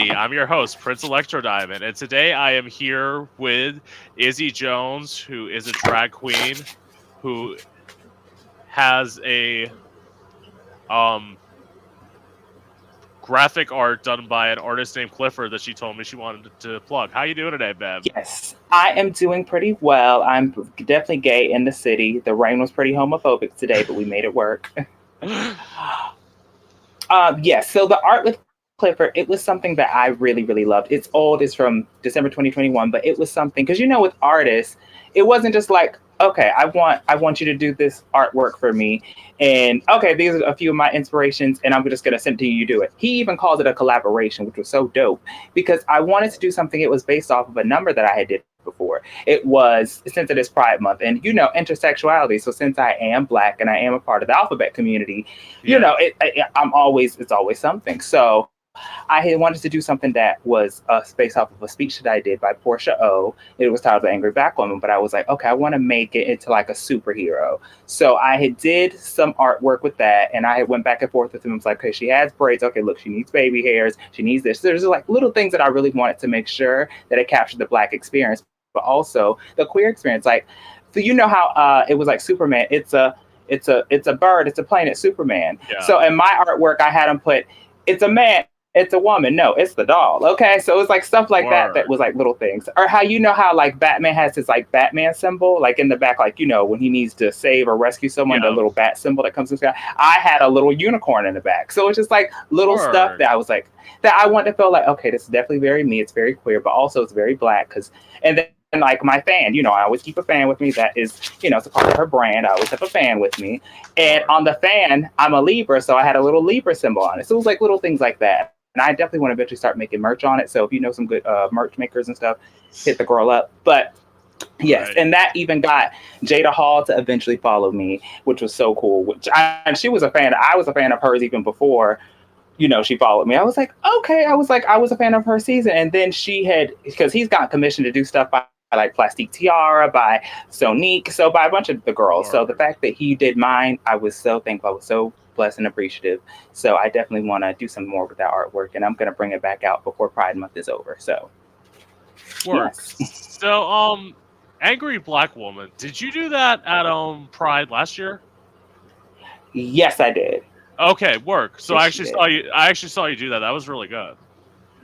I'm your host, Prince Electro Diamond, and today I am here with Izzy Jones, who is a drag queen who has a um graphic art done by an artist named Clifford that she told me she wanted to plug. How you doing today, Bev? Yes, I am doing pretty well. I'm definitely gay in the city. The rain was pretty homophobic today, but we made it work. Yes, so the art with Clifford, it was something that I really, really loved. It's old, it's from December 2021, but it was something because with artists, it wasn't just like, okay, I want you to do this artwork for me, and okay, these are a few of my inspirations, and I'm just gonna send it to you. You do it. He even called it a collaboration, which was so dope because I wanted to do something. It was based off of a number that I had did before. It was since it is Pride Month, and intersexuality. So since I am Black and I am a part of the alphabet community, Yeah. it's always something. So I had wanted to do something that was based off of a speech that I did by Portia O. It was titled "The Angry Black Woman," but I was like, okay, I want to make it into like a superhero. So I had did some artwork with that, and I had went back and forth with him. I was like, okay, she has braids. Okay, look, she needs baby hairs. She needs this. There's like little things that I really wanted to make sure that it captured the Black experience, but also the queer experience. Like, so how it was like Superman. It's a bird. It's a plane. It's Superman. Yeah. So in my artwork, I had him put it's a man, it's a woman. No, it's the doll. Okay. So it's like stuff like that that Word. was like little things. Or how how like Batman has his like Batman symbol, like in the back, like when he needs to save or rescue someone, the Yeah. little bat symbol that comes in the sky. I had a little unicorn in the back. So it's just like little stuff Word. that I was like that I want to feel like, okay, this is definitely very me. It's very queer, but also it's very Black because and then like my fan, I always keep a fan with me that is, it's a part of her brand. I always have a fan with me. And on Word. the fan, I'm a Libra, so I had a little Libra symbol on it. So it was like little things like that. And I definitely want to eventually start making merch on it. So if you know some good merch makers and stuff, hit the girl up. But yes, Right. and that even got Jada Hall to eventually follow me, which was so cool. She was a fan. I was a fan of hers even before she followed me. I was like, okay. I was a fan of her season. And then she had, because he's got commissioned to do stuff by like Plastique Tiara, by Sonique, so by a bunch of the girls. So the fact Word. that he did mine, I was so thankful. I was so blessed and appreciative. So I definitely want to do some more with that artwork. And I'm going to bring it back out before Pride Month is over. So, Work. yes. So, Angry Black Woman. Did you do that at Pride last year? Yes, I did. Okay, work. So Yes, she did. I actually saw you do that. That was really good.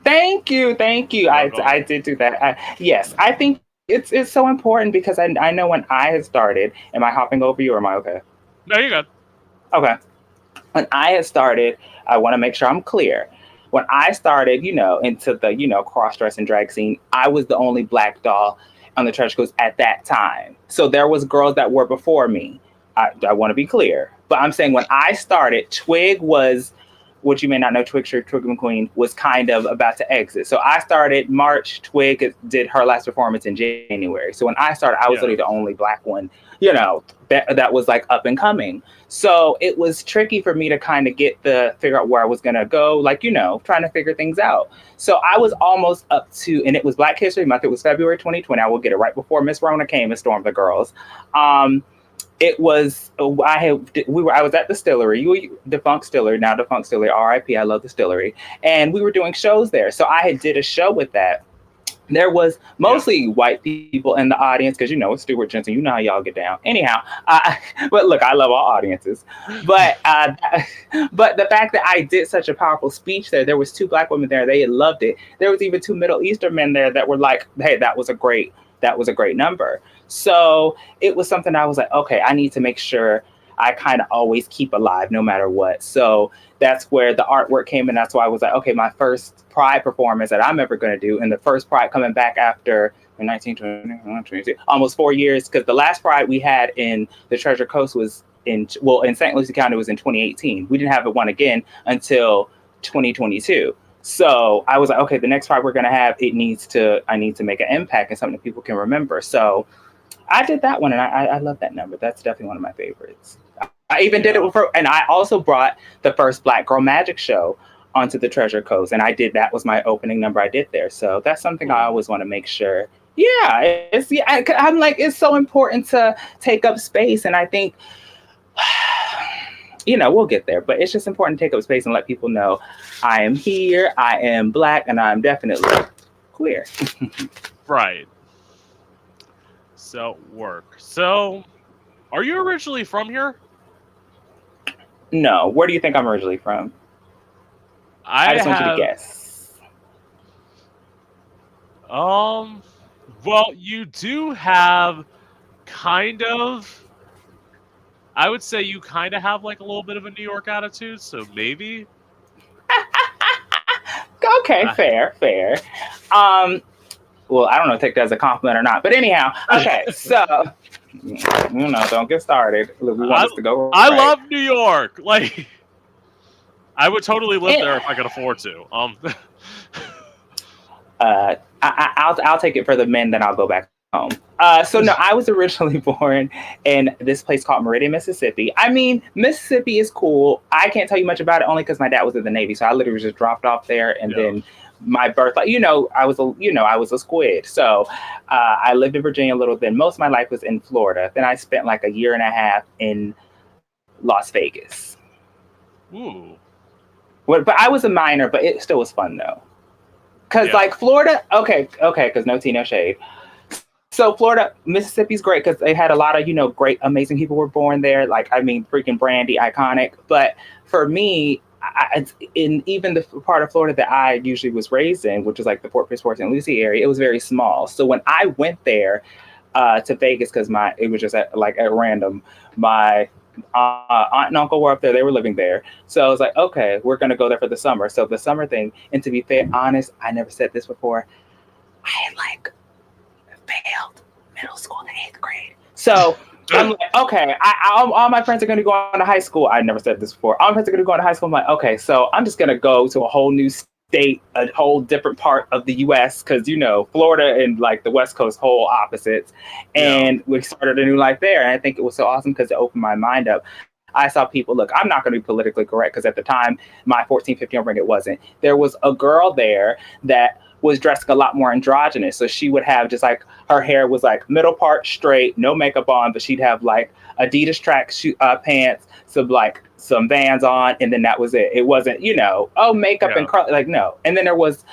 Thank you. Thank you. You're I welcome. did do that. Yes, I think it's so important because I know when I had started, am I hopping over you or am I okay? No, you're good. Okay. When I had started, I want to make sure I'm clear. When I started, into the, cross dress and drag scene, I was the only Black doll on the Treasure Coast at that time. So there was girls that were before me. I want to be clear. But I'm saying when I started, Twig was, which you may not know, Twig McQueen was kind of about to exit. So I started March. Twig did her last performance in January. So when I started, I was literally the Yeah. only Black one, that was like up and coming. So it was tricky for me to kind of figure out where I was gonna go, like trying to figure things out. So I was almost up to, and it was Black History Month. It was February 2020. I will get it right before Miss Rona came and stormed the girls. Um, it was I was at the distillery, defunct distillery, now defunct distillery, RIP. I love the distillery, and we were doing shows there. So I had did a show with that. There was Yeah. mostly white people in the audience because it's Stuart Jensen. You know how y'all get down. Anyhow, but look, I love all audiences. But but the fact that I did such a powerful speech there was two Black women there. They had loved it. There was even two Middle Eastern men there that were like, "Hey, that was a great number." So it was something I was like, okay, I need to make sure I kind of always keep alive no matter what. So that's where the artwork came in. That's why I was like, okay, my first Pride performance that I'm ever going to do, and the first Pride coming back after 1920, almost 4 years, because the last Pride we had in the Treasure Coast was in St. Lucie County was in 2018. We didn't have it one again until 2022. So I was like, okay, the next Pride we're going to have, I need to make an impact and something that people can remember. So I did that one, and I love that number. That's definitely one of my favorites. I even did it with, Yeah. and I also brought the first Black Girl Magic show onto the Treasure Coast, and I did that was my opening number I did there. So that's something I Cool. always want to make sure. Yeah, I'm like it's so important to take up space, and I think we'll get there. But it's just important to take up space and let people know I am here, I am black, and I'm definitely queer. Right. So work. So, are you originally from here? No, where do you think I'm originally from? I I just want you to have. guess. Um. Well, you do have kind of. I would say you kind of have like a little bit of a New York attitude. So maybe. Okay, Uh, fair, fair. Um, well, I don't know if take that as a compliment or not, but anyhow, okay, so don't get started. Look, we want I this to go I right. love New York. Like I would totally live And, there if I could afford to. I'll take it for the men, then I'll go back home. So no, I was originally born in this place called Meridian, Mississippi. I mean, Mississippi is cool. I can't tell you much about it only because my dad was in the Navy, so I literally just dropped off there, and Yeah. then my birth, like I was a squid. So I lived in Virginia a little bit. Most of my life was in Florida. Then I spent like a year and a half in Las Vegas. Ooh. But I was a minor, but it still was fun though. Cause Yeah. like Florida, okay, cause no tea, no shade. So Florida, Mississippi's great because they had a lot of great, amazing people were born there. Like I mean, freaking Brandy, iconic. But for me, in even the part of Florida that I usually was raised in, which is like the Fort Pierce, St. Lucie area, it was very small. So when I went there to Vegas, because my it was just at random, my aunt and uncle were up there; they were living there. So I was like, okay, we're gonna go there for the summer. So the summer thing, and to be fair, honest, I never said this before. I had like failed middle school in the eighth grade. So I'm like, okay, all my friends are going to go on to high school. I never said this before. All my friends are going to go on to high school. I'm like, okay, so I'm just going to go to a whole new state, a whole different part of the U.S. because Florida and like the West Coast, whole opposites. Yeah. And we started a new life there. And I think it was so awesome because it opened my mind up. I saw people, look, I'm not going to be politically correct because at the time, my 14, 15 ring, it wasn't. There was a girl there that was dressing a lot more androgynous. So she would have just like her hair was like middle part straight, no makeup on, but she'd have like Adidas track pants, some Vans on, and then that was it. It wasn't, makeup Yeah. and curly, like no. And then there was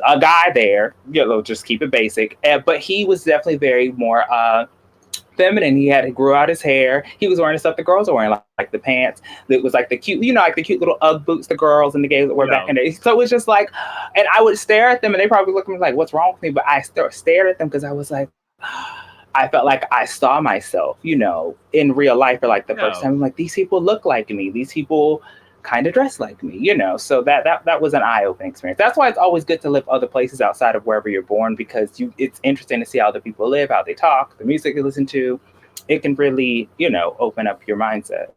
a guy there, just keep it basic, but he was definitely very more feminine. He grew out his hair. He was wearing the stuff the girls were wearing, like the pants. That was like the cute, like the cute little UGG boots the girls and the gays that wear back Yeah. in the day. So it was just like, and I would stare at them, and they probably look at me like, "What's wrong with me?" But I stared at them because I was like, I felt like I saw myself, in real life for like the first Yeah. time. I'm like, these people look like me. These people kind of dress like me. So that was an eye-opening experience. That's why it's always good to live other places outside of wherever you're born because it's interesting to see how other people live, how they talk, the music they listen to. It can really, open up your mindset.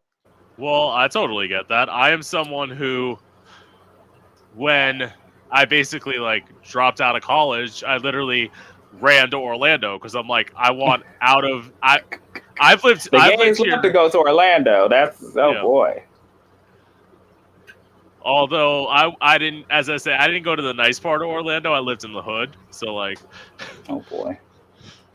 Well, I totally get that. I am someone who, when I basically like dropped out of college, I literally ran to Orlando because I'm like, I want out of The I've lived gays love to here. go to Orlando. That's oh Yeah. boy. Although I didn't, as I said, I didn't go to the nice part of Orlando. I lived in the hood, so like, Oh boy.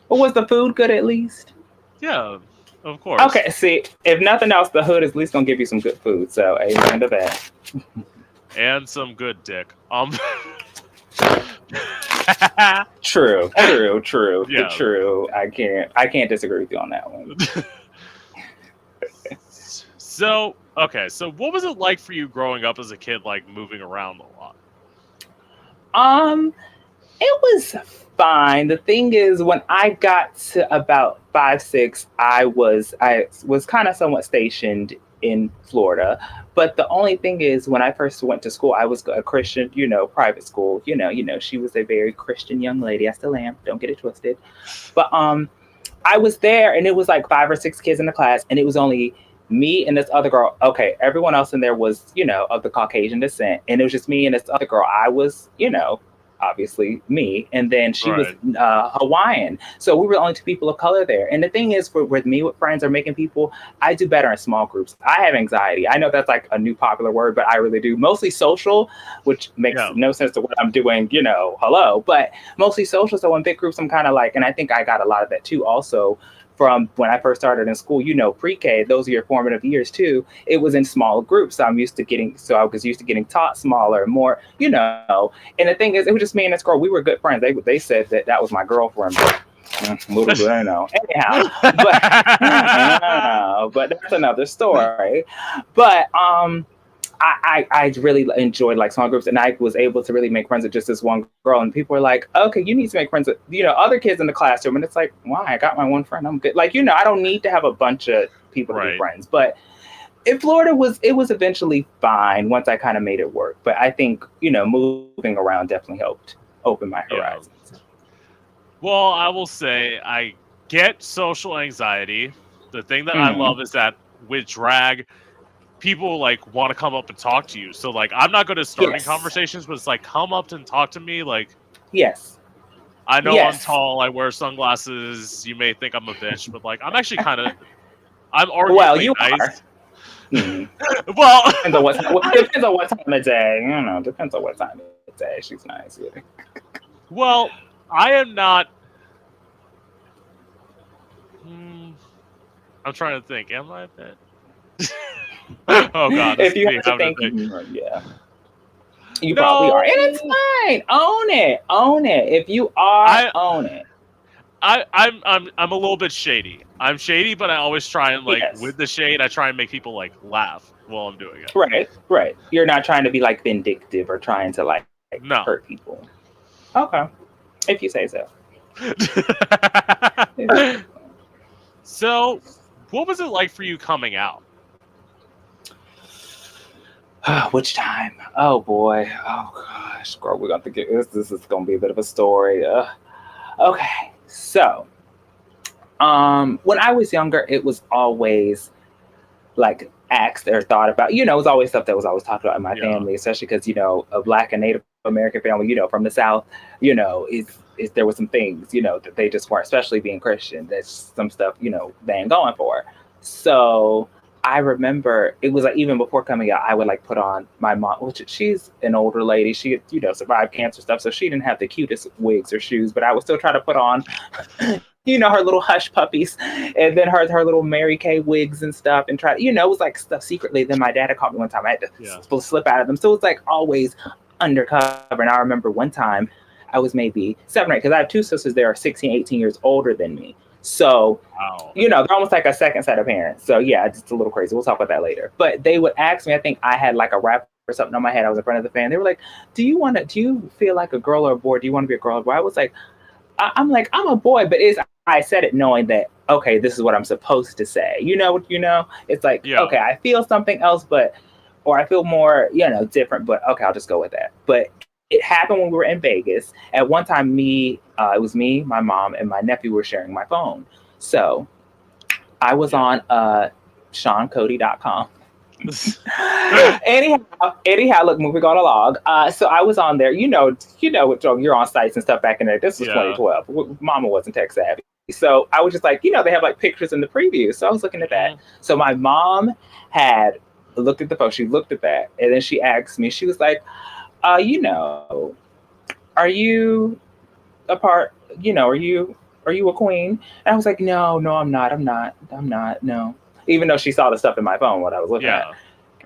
But was the food good at least? yeah, of course, Okay, see, if nothing else, the hood is at least gonna give you some good food. So amen to that. and some good dick. True, true, true, Yeah. true. I can't disagree with you on that one. So okay, so what was it like for you growing up as a kid, like moving around a lot? Um, it was fine. The thing is, when I got to about 5, 6, I was kind of somewhat stationed in Florida. But the only thing is, when I first went to school, I was a Christian, private school. She was a very Christian young lady. I still am. Don't get it twisted. But I was there, and it was like 5 or 6 kids in the class, and it was only me and this other girl. Okay, everyone else in there was, of the Caucasian descent, and it was just me and this other girl. I was, obviously me, and then she was Right. Hawaiian. So we were the only two people of color there. And the thing is, with me, with friends or making people, I do better in small groups. I have anxiety. I know that's like a new popular word, but I really do. Mostly social, which makes Yeah. no sense to what I'm doing. Hello, but mostly social. So in big groups, I'm kind of like, and I think I got a lot of that too. Also, from when I first started in school, pre-K, those are your formative years too. It was in small groups. So I was used to getting taught smaller, more. And the thing is, it was just me and this girl. We were good friends. They said that was my girlfriend, but little do I know. Anyhow, but that's another story. But I really enjoyed like small groups, and I was able to really make friends with just this one girl. And people were like, "Okay, you need to make friends with other kids in the classroom." And it's like, why? I got my one friend. I'm good. Like I don't need to have a bunch of people to be Right. friends. But in Florida it was eventually fine once I kind of made it work. But I think moving around definitely helped open my Yeah. horizons. Well, I will say I get social anxiety. The thing that I Mm, love is that with drag, people like want to come up and talk to you. So like I'm not good at starting yes, conversations, but it's like come up and talk to me. Like yes, I know I'm yes. tall, I wear sunglasses. You may think I'm a bitch, but like I'm actually I'm Well, arguably you are. nice. Mm. Well, Depends on what time of day. Depends on what time of day. She's nice. Yeah. well, I am not. Hmm, I'm trying to think. Am I a bitch? Oh god, this If is you me have to having to think, think. yeah, you probably are, and it's No, fine. Own it. Own it. If you are, I own it. I'm a little bit shady. I'm shady, but I always try and like Yes. with the shade, I try and make people like laugh while I'm doing it. Right. Right. You're not trying to be like vindictive or trying to like hurt No. people. Okay. If you say so. So, what was it like for you coming out? Which time? Oh boy. Oh gosh, girl, we're gonna get this. This is gonna be a bit of a story. Okay. So, when I was younger, it was always like asked or thought about. It was always stuff that was always talked about in my Yeah. family, especially because a Black and Native American family, from the South, is there was some things, that they just weren't, especially being Christian. There's some stuff, they ain't going for. So I remember it was like even before coming out, I would like put on my mom, which she's an older lady. She survived cancer stuff, so she didn't have the cutest wigs or shoes, but I would still try to put on her little hush puppies, and then her little Mary Kay wigs and stuff, and try it was like stuff secretly. Then my dad had caught me one time. I had to Yeah. slip out of them, so it's like always undercover. And I remember one time I was maybe 7 or 8 because I have two sisters that are 16, 18 years older than me. So Wow. they're almost like a second set of parents. So yeah, it's a little crazy. We'll talk about that later. But they would ask me, I think I had like a wrap or something on my head. I was in front of the fan. They were like, do you feel like a girl or a boy? Do you want to be a girl or a boy? I was like, I'm like, I'm a boy, but I said it knowing that, okay, this is what I'm supposed to say. It's like, Yeah. okay, I feel something else, or I feel more, different, but okay, I'll just go with that. But it happened when we were in Vegas. At one time, it was me, my mom, and my nephew were sharing my phone. So I was Yeah. on SeanCody.com. anyhow, look, moving on along. So I was on there. You're on sites and stuff back in there. This was Yeah. 2012. Mama wasn't tech savvy, so I was just like, they have like pictures in the preview. So I was looking at that. Mhm. So my mom had looked at the phone. She looked at that, and then she asked me. She was like, are you a part? Are you a queen? And I was like, no, I'm not. I'm not. No. Even though she saw the stuff in my phone, what I was looking at, Yeah.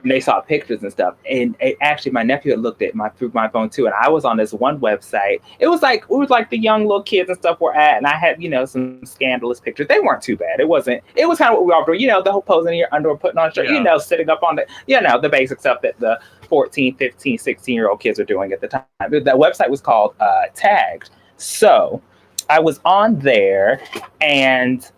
and they saw pictures and stuff. And actually, my nephew had looked at through my phone too. And I was on this one website. It was like the young little kids and stuff were at, and I had some scandalous pictures. They weren't too bad. It wasn't. It was kind of what we all do. The whole posing in your underwear, putting on a shirt. Yeah. Sitting up on the basic stuff that the 14, 15, 16-year-old kids are doing at the time. That website was called Tagged. So I was on there, and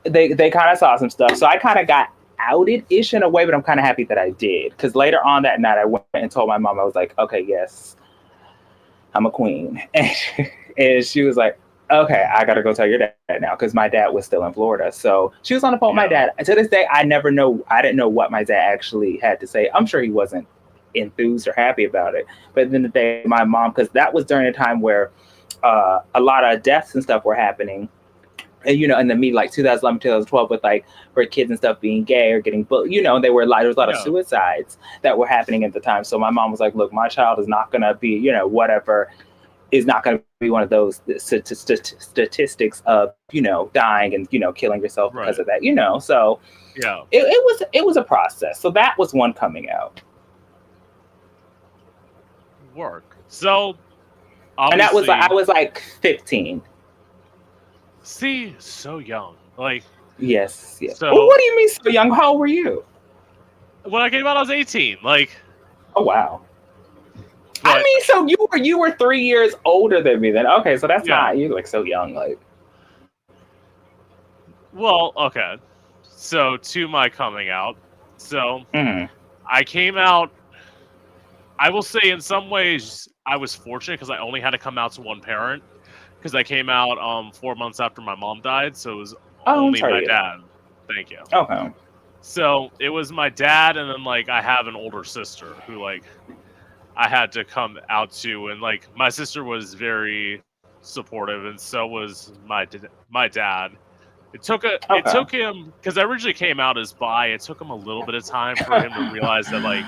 they kind of saw some stuff. So I kind of got outed ish in a way, but I'm kind of happy that I did, because later on that night I went and told my mom. I was like, okay, yes, I'm a queen, and she was like, okay, I gotta go tell your dad now, because my dad was still in Florida. So she was on the phone with my Yeah. dad. To this day, I didn't know what my dad actually had to say. I'm sure he wasn't enthused or happy about it, but at the end of the day, my mom, because that was during a time where a lot of deaths and stuff were happening, and in the like 2011, 2012, with like for kids and stuff being gay or getting bullied, there was a lot of Yeah. suicides that were happening at the time. So my mom was like, look, my child is not gonna be, whatever, is not going to be one of those statistics of, dying and, killing yourself because Right. of that, So Yeah. it was a process. So that was one coming out. Work. So And that was, I obviously, was like 15. see, so young. Like, Yes, yes. Well, so what do you mean so young? How old were you? when I came out, I was 18. Like, Oh, wow. I but mean, so you were 3 years older than me then. Okay, so that's yeah. not, you like so young, like. Well, okay. So to my coming out. So Mm, I came out. I will say, in some ways, I was fortunate because I only had to come out to one parent because I came out 4 months after my mom died, so it was oh, I'm only sorry my to hear dad. Thank you. that. Okay. So it was my dad, and then like I have an older sister who like I had to come out to, and like my sister was very supportive, and so was my dad. It Okay. took him because I originally came out as bi. It took him a little bit of time for him to realize that like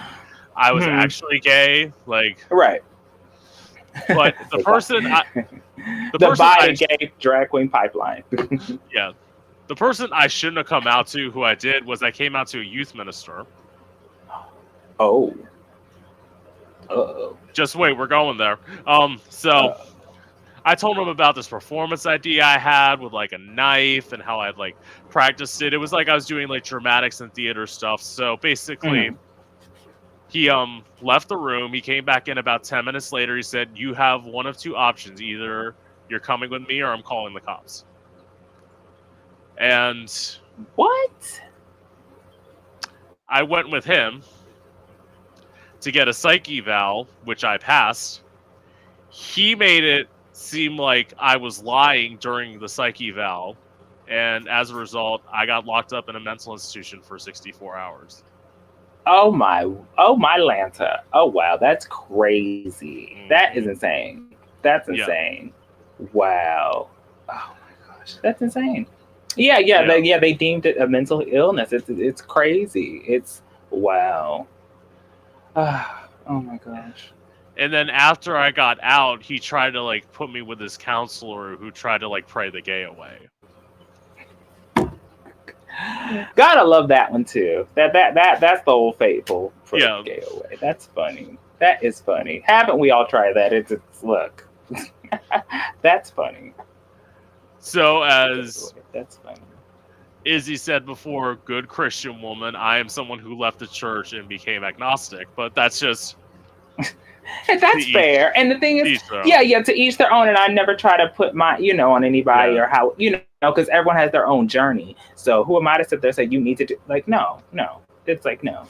I was Hmm. actually gay. Like, Right. but the, the the person bi I to gay drag queen pipeline. yeah, the person I shouldn't have come out to, who I did, was I came out to a youth minister. Oh. Oh. Just wait, we're going there. So Uh, I told him about this performance idea I had with like a knife and how I'd like practiced it. It was like I was doing like dramatics and theater stuff. So basically, mm. he left the room. He came back in about 10 minutes later. He said, "You have one of two options. Either you're coming with me or I'm calling the cops." And What? I went with him to get a psych eval, which I passed. He made it seem like I was lying during the psych eval, and as a result, I got locked up in a mental institution for 64 hours. Oh my Lanta. Oh wow, that's crazy. That is Mm-hmm. insane. That's Yeah, insane. Wow. Oh my gosh, that's insane. Yeah, yeah, yeah. they deemed it a mental illness. It's crazy. It's wow. Oh my gosh. And then after I got out, he tried to like put me with his counselor, who tried to like pray the gay away. Gotta love that one too. That's the old faithful for Yeah. gay away. That's funny. That is funny. Haven't we all tried that? It's look. That's funny. So as That's funny. Izzy said before, good Christian woman, I am someone who left the church and became agnostic. But that's just And to that's fair. And the thing is, each their yeah, own. yeah, to each their own. And I never try to put my, on anybody Yeah. or how, because everyone has their own journey. So who am I to sit there and say you need to do? Like, no, no. It's like no.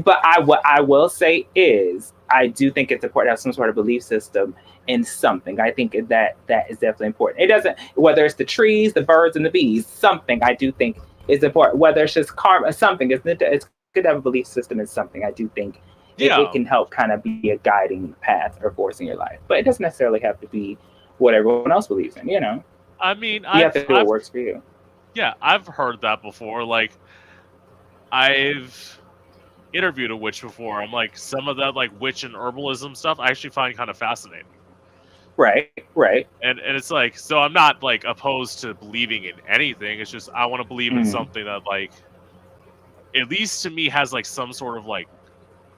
What I will say is I do think it's important to have some sort of belief system in something. I think that is definitely important. It doesn't, whether it's the trees, the birds, and the bees. Something I do think is important. Whether it's just karma, something. It's good to have a belief system in something. I do think it Yeah. can help kind of be a guiding path or force in your life. But it doesn't necessarily have to be what everyone else believes in. I mean, You have to do what works for you. yeah, I've heard that before. Like, I've interviewed a witch before. I'm like, some of that like witch and herbalism stuff I actually find kind of fascinating. Right, right. And it's like, so I'm not like opposed to believing in anything. It's just I want to believe in Mm. something that like at least to me has like some sort of like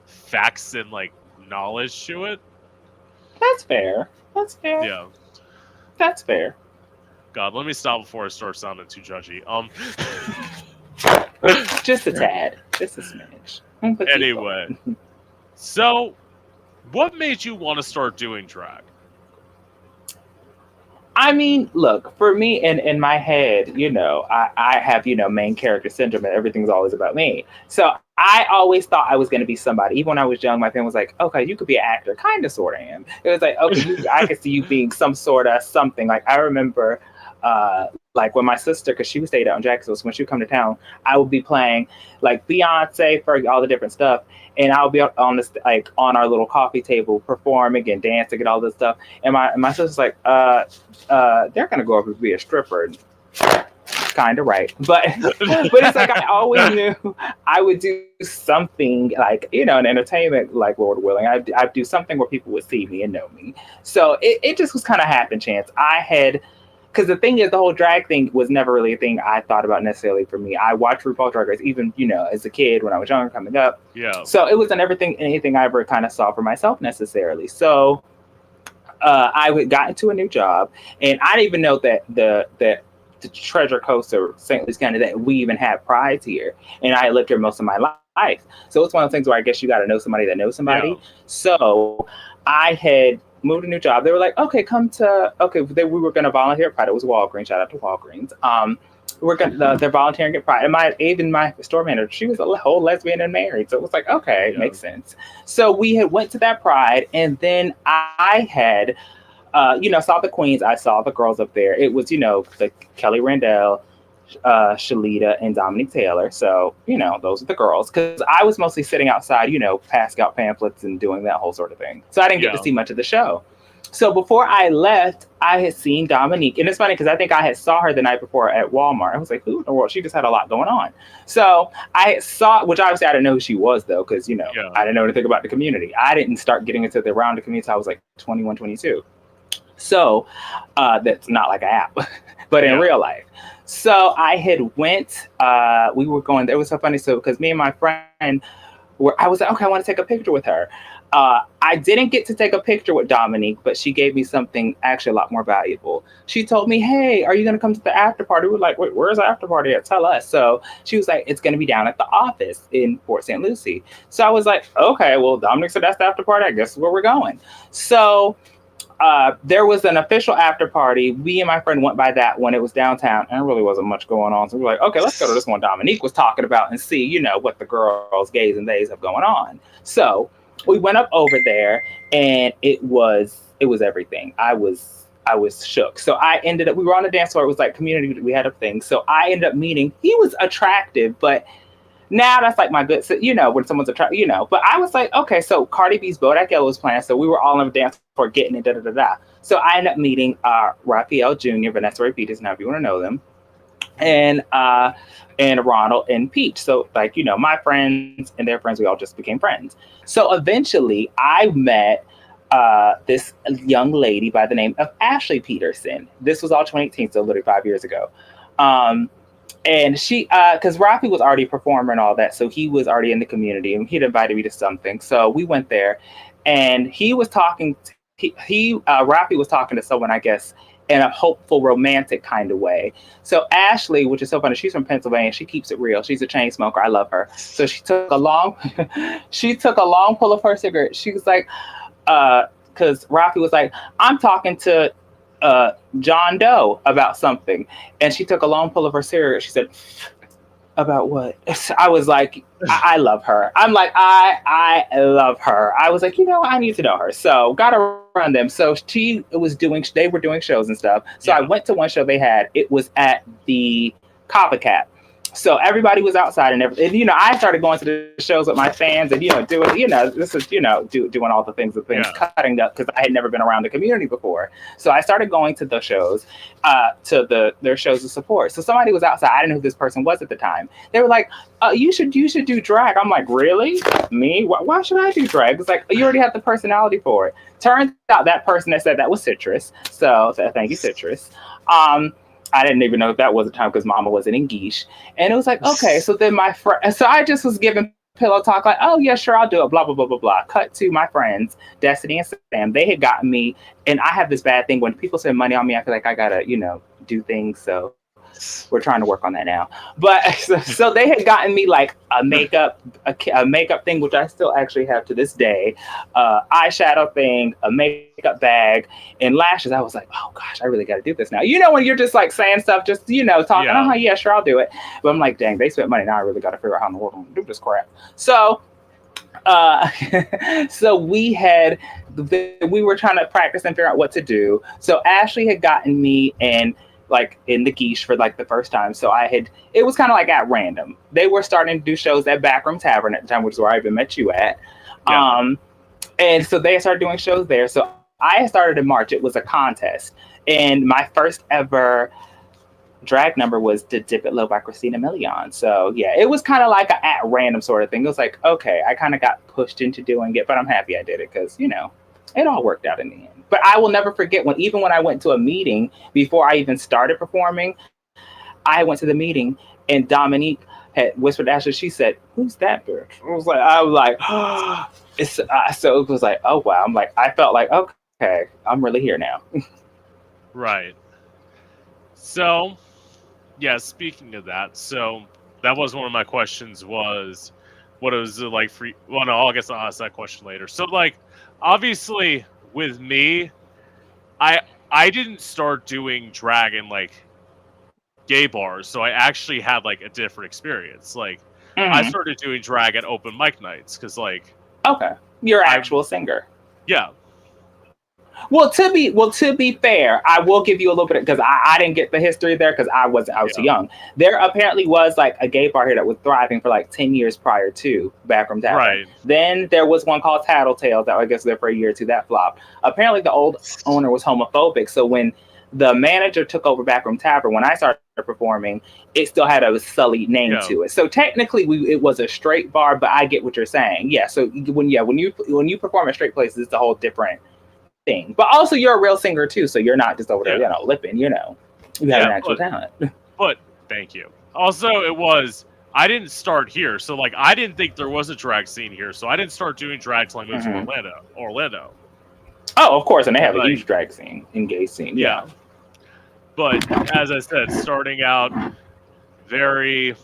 facts and like knowledge to it. That's fair. That's fair. Yeah. That's fair. God, let me stop before I start sounding too judgy. Just a tad. Just a smidge. But keep Anyway, going. so what made you want to start doing drag? I mean, look, for me in my head, I have, main character syndrome and everything's always about me. So I always thought I was going to be somebody. Even when I was young, my family was like, okay, you could be an actor. Kind of, sort of am. It was like, okay, I could see you being some sort of something. Like, I remember, like when my sister, because she stayed out in Jacksonville, so when she would come to town, I would be playing like Beyonce, Fergie, all the different stuff. And I'll be on this, like on our little coffee table performing and dancing and all this stuff. And my sister's like, they're going to go over to be a stripper. kind of right, but it's like I always knew I would do something like in entertainment, like Lord willing, I'd do something where people would see me and know me. So it just was kind of happen chance. I had because the thing is, the whole drag thing was never really a thing I thought about necessarily for me. I watched RuPaul's Drag Race even as a kid when I was younger coming up. Yeah. So it wasn't anything I ever kind of saw for myself necessarily. So I got into a new job, and I didn't even know that the Treasure Coast or St. Louis County that we even had prides here, and I lived here most of my life. So it's one of those things where I guess you got to know somebody that knows somebody. Yeah. So I had moved a new job. They were like, okay, we were going to volunteer at Pride. It was Walgreens. Shout out to Walgreens. They're volunteering at Pride. And my store manager, she was a whole lesbian and married. So it was like, okay, makes sense. So we had went to that Pride, and then I had, saw the queens. I saw the girls up there. It was, the Kelly Randall, Shalita, and Dominique Taylor. So, those are the girls. Because I was mostly sitting outside, passing out pamphlets and doing that whole sort of thing. So I didn't get to see much of the show. So before I left, I had seen Dominique. And it's funny because I think I had saw her the night before at Walmart. I was like, who in the world? She just had a lot going on. So I saw, which obviously I didn't know who she was, though, because, I didn't know anything about the community. I didn't start getting into the round of community until I was like 21, 22. So that's not like an app, but in real life. So I had we were going, it was so funny. So because me and my friend I was like, okay, I want to take a picture with her. I didn't get to take a picture with Dominique, but she gave me something actually a lot more valuable. She told me, hey, are you going to come to the after party? We're like, wait, where's the after party at? Tell us. So she was like, it's going to be down at the office in Port St. Lucie. So I was like, okay, well, Dominique said that's the after party. I guess where we're going. So there was an official after party. Me and my friend went by that when it was downtown, and there really wasn't much going on. So we were like, okay, let's go to this one Dominique was talking about and see, what the girls, gays and theys have going on. So we went up over there, and it was everything. I was shook. So we were on the dance floor. It was like community. We had a thing. So I ended up meeting, he was attractive, but now that's like my good, when someone's attractive, but I was like, okay, so Cardi B's Bodak Yellow was playing. So we were all on the dance floor getting it, da-da-da-da. So I ended up meeting Raphael Jr., Vanessa Ray Peters, now if you want to know them, and Ronald and Peach. So my friends and their friends, we all just became friends. So eventually I met this young lady by the name of Ashley Peterson. This was all 2018, so literally 5 years ago. And she, because Rafi was already a performer and all that, so he was already in the community, and he'd invited me to something. So we went there, and he was talking. Rafi was talking to someone, I guess, in a hopeful, romantic kind of way. So Ashley, which is so funny, she's from Pennsylvania. She keeps it real. She's a chain smoker. I love her. So she took a long pull of her cigarette. She was like, because Rafi was like, I'm talking to John Doe about something, and she took a long pull of her cigarette. She said, about what? I was like, I love her. I'm like, I love her. I was like, I need to know her. So got to run them. So they were doing shows and stuff. So I went to one show they had. It was at the Copycat. So everybody was outside and everything. And, I started going to the shows with my fans and, doing, this is, doing all the things, cutting up because I had never been around the community before. So I started going to the shows, their shows of support. So somebody was outside. I didn't know who this person was at the time. They were like, you should do drag. I'm like, really? Me? Why should I do drag? It's like, you already have the personality for it. Turns out that person that said that was Citrus. So thank you, Citrus. I didn't even know if that was the time because Mama wasn't in Geesh. And it was like, okay, so then so I just was giving pillow talk like, oh, yeah, sure, I'll do it, blah, blah, blah, blah, blah. Cut to my friends, Destiny and Sam. They had gotten me, and I have this bad thing. When people spend money on me, I feel like I got to, do things. So we're trying to work on that now. But so they had gotten me like a makeup thing, which I still actually have to this day, eyeshadow thing, a makeup bag, and lashes. I was like, oh gosh, I really got to do this now. When you're just like saying stuff, just talking, yeah, sure, I'll do it. But I'm like, dang, they spent money. Now I really got to figure out how in the world I'm gonna do this crap. So so we were trying to practice and figure out what to do. So Ashley had gotten me in the Geesh for like the first time. So it was kind of like at random. They were starting to do shows at Backroom Tavern at the time, which is where I even met you at. Yeah. And so they started doing shows there. So I started in March. It was a contest. And my first ever drag number was "To Dip It Low" by Christina Milian. So yeah, it was kind of like a at random sort of thing. It was like, okay, I kind of got pushed into doing it, but I'm happy I did it because it all worked out in the end. But I will never forget when even when I went to a meeting before I even started performing, I went to the meeting and Dominique had whispered to Ashley. She said, "Who's that bitch?" I was like, oh, it's so it was like, oh wow. I'm like, I felt like, okay, I'm really here now. Right. So, yeah, speaking of that, so that was one of my questions was what it was like for you. Well, no, I guess I'll ask that question later. So, like, obviously, with me, I I didn't start doing drag in like gay bars, so I actually had like a different experience. Like, I Hmm. started doing drag at open mic nights because, like, Okay, you're an I actual singer. yeah, Well, to be fair, I will give you a little bit because I didn't get the history there because I was too yeah, young. There apparently was like a gay bar here that was thriving for like 10 years prior to Backroom Tavern. right, Then there was one called Tattletales that I guess was there for a year or two that flopped. Apparently, the old owner was homophobic, so when the manager took over Backroom Tavern, when I started performing, it still had a sullied name yeah, to it. So technically, it was a straight bar, but I get what you're saying. Yeah. So when you perform at straight places, it's a whole different thing. But also, you're a real singer too, so you're not just over there, yeah, lipping. You have yeah. an actual talent. But thank you. Also, it was I didn't start here, so like I didn't think there was a drag scene here, so I didn't start doing drag till I moved to Hmm. Orlando. Orlando, Oh, of course, and they and have a like huge drag scene and gay scene. yeah. Yeah. But as I said, starting out very,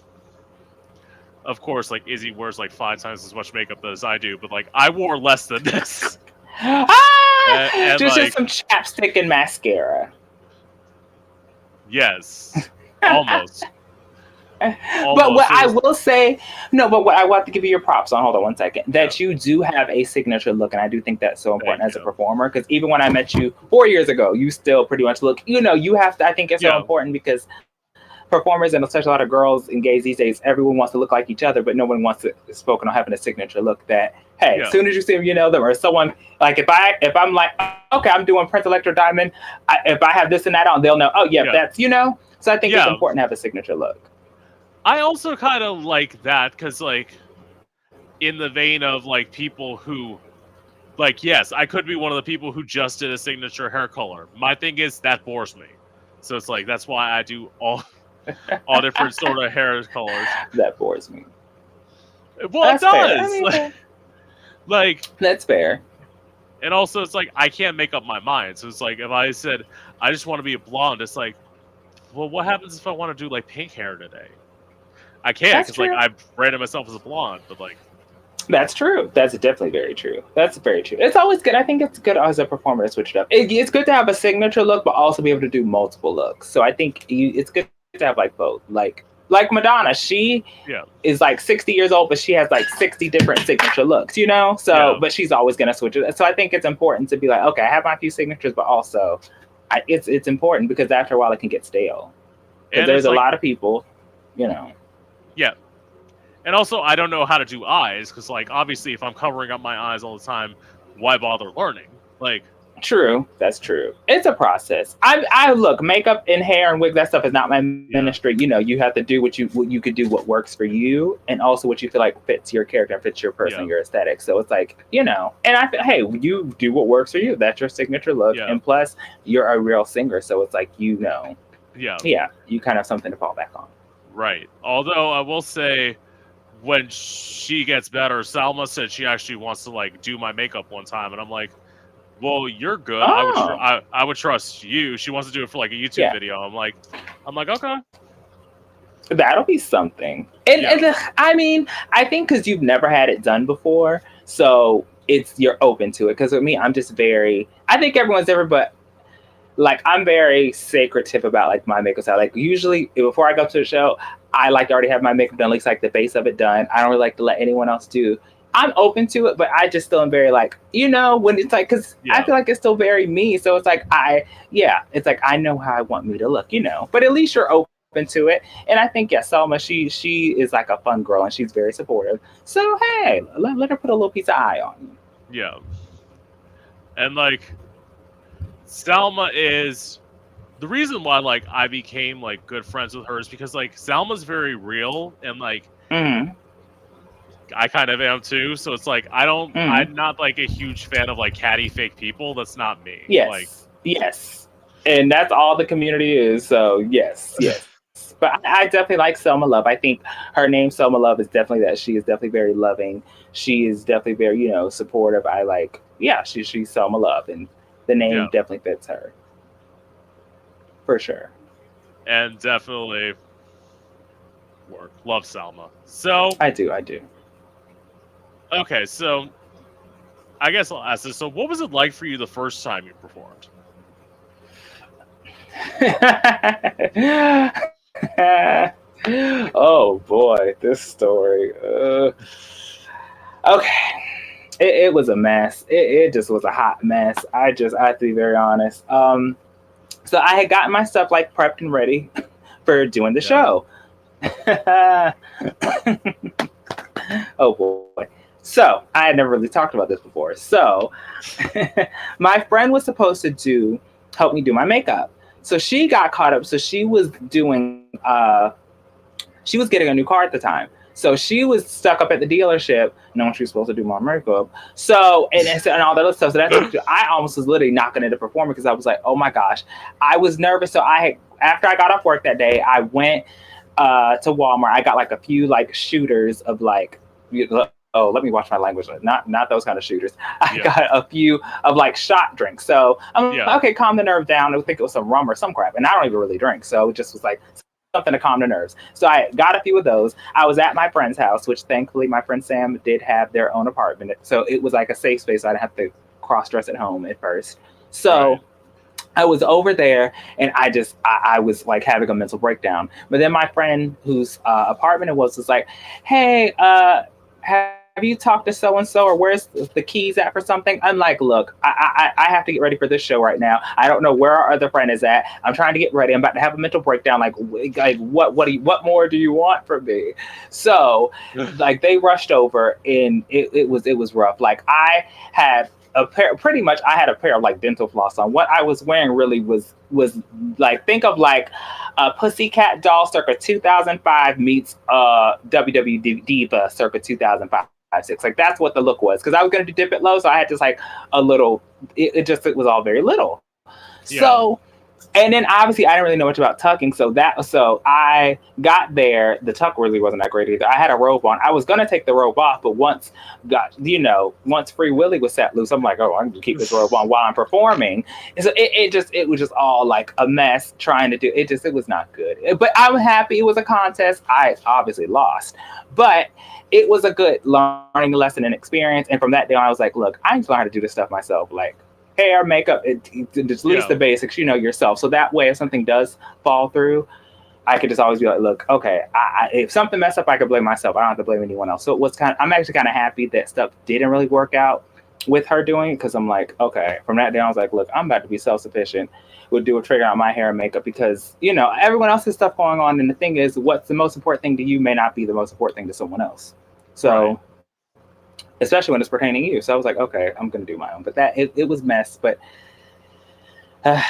of course, like Izzy wears like 5 times as much makeup as I do, but like I wore less than this, Ah, and just like some chapstick and mascara. yes, almost, But what almost. It I was will say, no, but what I want to give you your props on, hold on one second, yeah. that you do have a signature look. And I do think that's so Thank important as a you. performer. Because even when I met you 4 years ago, you still pretty much look, you have to, I think it's so Yeah, important because performers and especially a lot of girls and gays these days, everyone wants to look like each other, but no one wants to spoken on having a signature look that, hey, as yeah, soon as you see them, you know them, or someone like if I'm like, okay, I'm doing Prince Electro Diamond, if I have this and that on, they'll know, oh yeah, yeah, that's. So I think it's yeah. important to have a signature look. I also kind of like that because like in the vein of like people who like yes, I could be one of the people who just did a signature hair color. My thing is that bores me. So it's like that's why I do all different sort of hair colors. That bores me. Well, it That's fair. I does. mean, Like that's fair. and also it's like I can't make up my mind. So it's like if I said I just want to be a blonde, it's like, well, what happens if I want to do like pink hair today? I can't That's because like true. I branded myself as a blonde, but like That's true. That's definitely very true. That's very true. It's always good. I think it's good as a performer to switch it up. It's good to have a signature look, but also be able to do multiple looks. So I think it's good to have like both. Like Madonna, she yeah, is like 60 years old, but she has like 60 different signature looks. So, yeah. but she's always gonna switch it. So I think it's important to be like, okay, I have my few signatures, but also, it's important because after a while it can get stale. Because And there's it's a like lot of people, you know. yeah. And also, I don't know how to do eyes because, like, obviously, if I'm covering up my eyes all the time, why bother learning? Like, True, that's true. It's a process. I look, makeup and hair and wig, that stuff is not my yeah, ministry. You have to do what you could do, what works for you, and also what you feel like fits your character, and fits your person, yeah, your aesthetic. So it's like, and I feel, hey, you do what works for you. That's your signature look, yeah, and plus you're a real singer, so it's like, yeah, yeah, you kind of have something to fall back on. right. Although I will say, when she gets better, Salma said she actually wants to like do my makeup one time, and I'm like, well, you're good. Oh, I would trust you. She wants to do it for like a YouTube yeah. video. I'm like, okay, That'll be something. And yeah, I mean, I think because you've never had it done before, so you're open to it. Because with me, I'm just very. I think everyone's different, but like I'm very secretive about like my makeup style. Like usually before I go to the show, I like to already have my makeup done, at least like the base of it done. I don't really like to let anyone else do. I'm open to it, but I just still am very like, when it's like, because I yeah, feel like it's still very me. So it's like, yeah, it's like, I know how I want me to look. But at least you're open to it. And I think, yeah, Selma, she is like a fun girl and she's very supportive. So, hey, let her put a little piece of eye on you. yeah. And like, Salma is the reason why like I became like good friends with her is because like Salma's very real and like Mm-hmm. I kind of am too. So it's like Mm-hmm. I'm not like a huge fan of like catty fake people. That's not me. Like Yes, yes, and that's all the community is. So yes, yes. But I definitely like Selma Love. I think her name Selma Love is definitely that. She is definitely very loving. She is definitely very supportive. I like yeah. She's Selma Love, and the name yeah, definitely fits her for sure. and definitely work. Love Salma. So I do. I do. okay, so I guess I'll ask this. So what was it like for you the first time you performed? Oh boy, this story. Okay, it was a mess. It just was a hot mess. I have to be very honest. So I had gotten my stuff like prepped and ready for doing the Yeah, show. Oh boy. So I had never really talked about this before. So my friend was supposed to do help me do my makeup. So she got caught up. So she was getting a new car at the time. So she was stuck up at the dealership knowing she was supposed to do my makeup. So and all that other stuff. So that took I almost was literally not going to perform because I was like, oh my gosh. I was nervous. So I had after I got off work that day, I went to Walmart. I got like a few like shooters of like oh, let me watch my language. Not those kind of shooters. I yeah, got a few of like shot drinks. So I'm like, okay, yeah, calm the nerve down. I would think it was some rum or some crap, and I don't even really drink. So it just was like something to calm the nerves. So I got a few of those. I was at my friend's house, which thankfully my friend Sam did have their own apartment. So it was like a safe space. So I didn't have to cross dress at home at first. right. So I was over there and I was like having a mental breakdown. But then my friend whose apartment it was like, hey, have you talked to so and so or where's the keys at for something? I'm like, look, I have to get ready for this show right now. I don't know where our other friend is at. I'm trying to get ready. I'm about to have a mental breakdown. Like what more do you want from me? So like they rushed over and it was rough. Like I had a pair pretty much I had a pair of like dental floss on. What I was wearing really was like think of like a pussycat doll circa 2005 meets WW diva circa 2005-6. Like that's what the look was because I was going to dip it low, so I had just like a little it was all very little. Yeah, So and then obviously I didn't really know much about tucking, so I got there. The tuck really wasn't that great either. I had a robe on. I was gonna take the robe off, but once Free Willy was set loose, I'm like, oh, I'm gonna keep this robe on while I'm performing. And so it was just all like a mess trying to do it. It was not good. But I'm happy it was a contest. I obviously lost, but it was a good learning lesson and experience. And from that day on, I was like, look, I need to learn how to do this stuff myself. Like hair, makeup, just at least the yeah, basics, you know yourself. So that way, if something does fall through, I could just always be like, look, okay, if something messed up, I could blame myself. I don't have to blame anyone else. So it was I'm actually kind of happy that stuff didn't really work out with her doing it because I'm like, okay, from that day, I was like, look, I'm about to be self sufficient. Would do a trigger on my hair and makeup because everyone else has stuff going on, and the thing is, what's the most important thing to you may not be the most important thing to someone else. right. So especially when it's pertaining to you. So I was like, okay, I'm gonna do my own. But it was mess. But uh,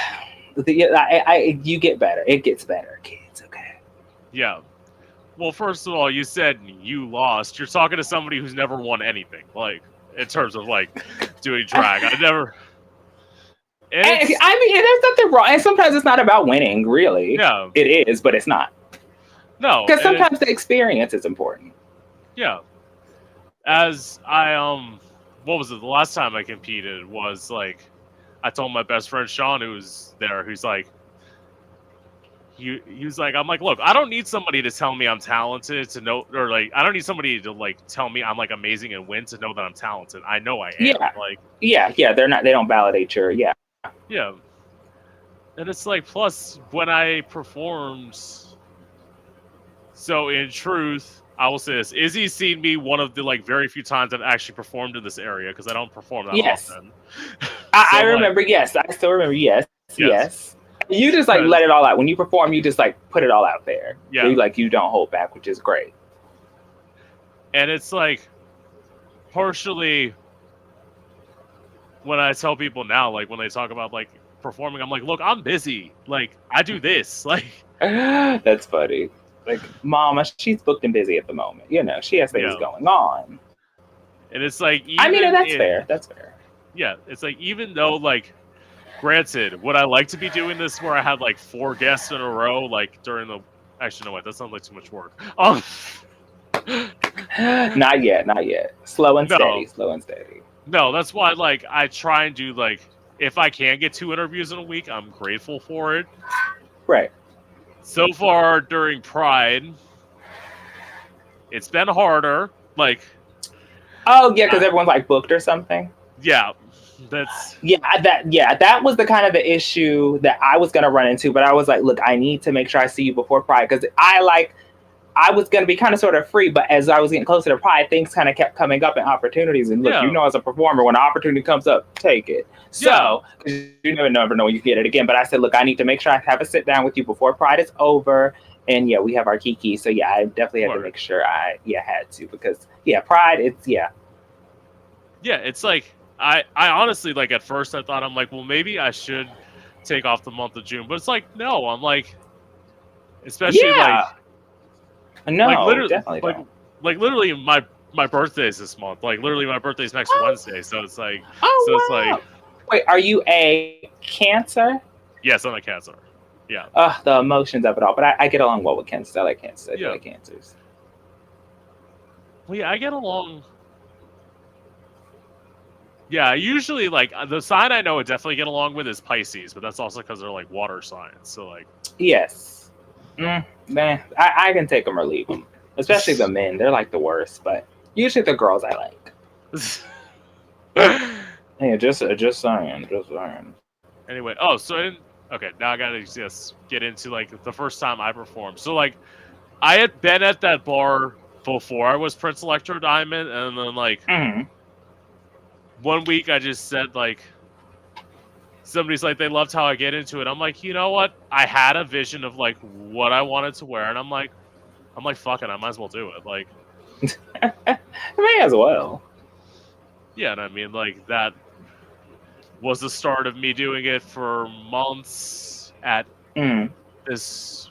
you get better. It gets better, kids. Okay. Yeah. Well, first of all, you said you lost. You're talking to somebody who's never won anything, like in terms of like doing drag. I never, and And it's I mean, there's nothing wrong. And sometimes it's not about winning, really. yeah, It is, but it's not. no, Because and it sometimes the experience is important. yeah. As I what was it? The last time I competed was like I told my best friend Sean who was there, who's like he was like I'm like look, I don't need somebody to tell me I'm talented to know, or like I don't need somebody to like tell me I'm like amazing and win to know that I'm talented. I know I am. Yeah. Like Yeah. They're not. They don't validate your. Yeah. yeah, and it's like plus when I performed. So in truth, I will say this: Izzy's seen me one of the like very few times I've actually performed in this area because I don't perform that Yes. often. I So like, remember. Yes. I still remember. Yes. yes, Yes. You just like let because it all out when you perform. You just like put it all out there. yeah, You don't hold back, which is great. and it's like partially when I tell people now, like when they talk about like performing, I'm like, look, I'm busy. Like, I do this. Like, That's funny. Like, Mama, she's booked and busy at the moment. She has things yeah. going on. And it's like, I mean, even that's it, fair. That's fair. yeah, it's like, even though, like, granted, would I like to be doing this where I had like 4 guests in a row, like during the, actually, no, wait, that sounds like too much work. Not yet. Not yet. Slow and steady. No, Slow and steady. no, that's why, like, I try and do, like, if I can get 2 interviews in a week, I'm grateful for it. Right. So far during Pride, it's been harder. Like, Oh yeah, because everyone's like booked or something. yeah, that's That was the kind of the issue that I was gonna run into. But I was like, look, I need to make sure I see you before Pride because I was going to be kind of sort of free, but as I was getting closer to Pride, things kind of kept coming up and opportunities. And look, yeah, as a performer, when an opportunity comes up, take it. yeah, So, 'cause you never know when you get it again. But I said, look, I need to make sure I have a sit down with you before Pride is over. And yeah, we have our kiki. So yeah, I definitely had to make sure I had to because Pride, yeah. It's like I honestly, like, at first I thought, I'm like, well, maybe I should take off the month of June, but it's like, no, I'm like, especially like. No, like literally, definitely don't. Like literally, my birthday is this month. Like literally, my birthday's next Wednesday. So it's like, it's like, wait, are you a Cancer? Yes, I'm a Cancer. Yeah. The emotions of it all, but I get along well with Cancers. I like Cancers. I like Cancers. Well, yeah, I get along. Yeah, usually like the sign I know I definitely get along with is Pisces, but that's also because they're like water signs. So like. Yes. Man, I can take them or leave them. Especially the men, they're like the worst. But usually the girls I like. Yeah, just saying. Anyway, okay, now I gotta just get into like the first time I performed. So like, I had been at that bar before I was Prince Electro Diamond, and then like, one week I just said like. Somebody's like, they loved how I get into it. I'm like, you know what? I had a vision of like what I wanted to wear, and I'm like, fuck it, I might as well do it. Like, may as well. Yeah, and I mean, like, that was the start of me doing it for months at this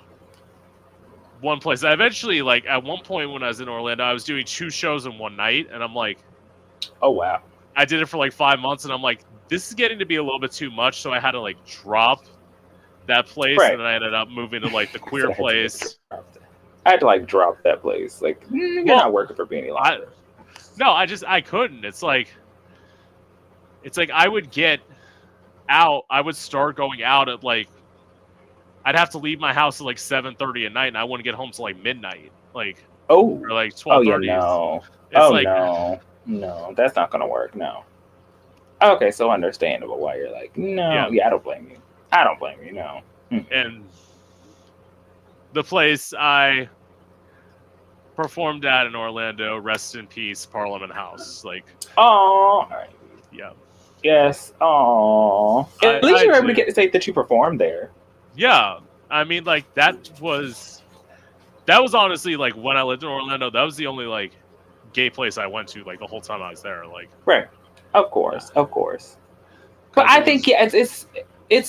one place. I eventually, like, at one point when I was in Orlando, I was doing 2 shows in one night, and I'm like, oh wow. I did it for like 5 months, and I'm like, this is getting to be a little bit too much, so I had to like drop that place, and then I ended up moving to like the queer place. I had to like drop that place. Like, you're not working for me any longer. No, I couldn't. It's like I would get out. I would start going out at like, I'd have to leave my house at like 7:30 at night, and I wouldn't get home till like midnight. Like, or like 12:30. Oh yeah, no. It's no, that's not gonna work. No. Okay, so understandable why you're like, no. Yeah, I don't blame you. No. And the place I performed at in Orlando, rest in peace, Parliament House. Like, oh, yeah. Yes. Oh, at least you were able to get to say that you performed there. Yeah, I mean, like that was honestly like when I lived in Orlando. That was the only like gay place I went to like the whole time I was there. Like, right. Of course. But I think it's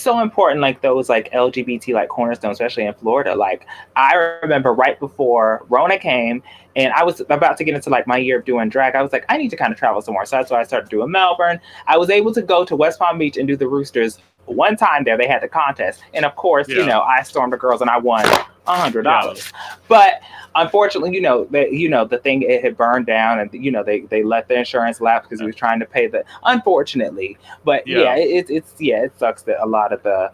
so important, like those like LGBT like cornerstones, especially in Florida. Like I remember right before Rona came, and I was about to get into like my year of doing drag. I was like, I need to kind of travel somewhere, so that's why I started doing Melbourne. I was able to go to West Palm Beach and do the Roosters. One time there, they had the contest, and of course, I stormed the girls and I won $100. But unfortunately, the thing, it had burned down, and they let the insurance lapse because he was trying to pay the. Unfortunately, but it sucks that a lot of the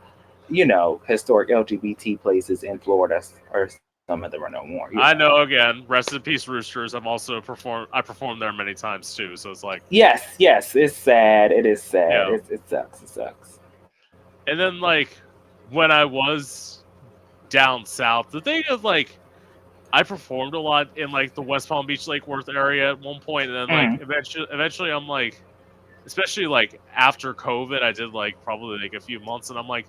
historic LGBT places in Florida or some of them are no more. I know. Again, rest in peace, Roosters. I performed there many times too, so it's like yes, it's sad. It is sad. It sucks. And then like when I was down south, the thing is like I performed a lot in like the West Palm Beach, Lake Worth area at one point, and then like eventually I'm like, especially like after COVID, I did like probably like a few months, and I'm like,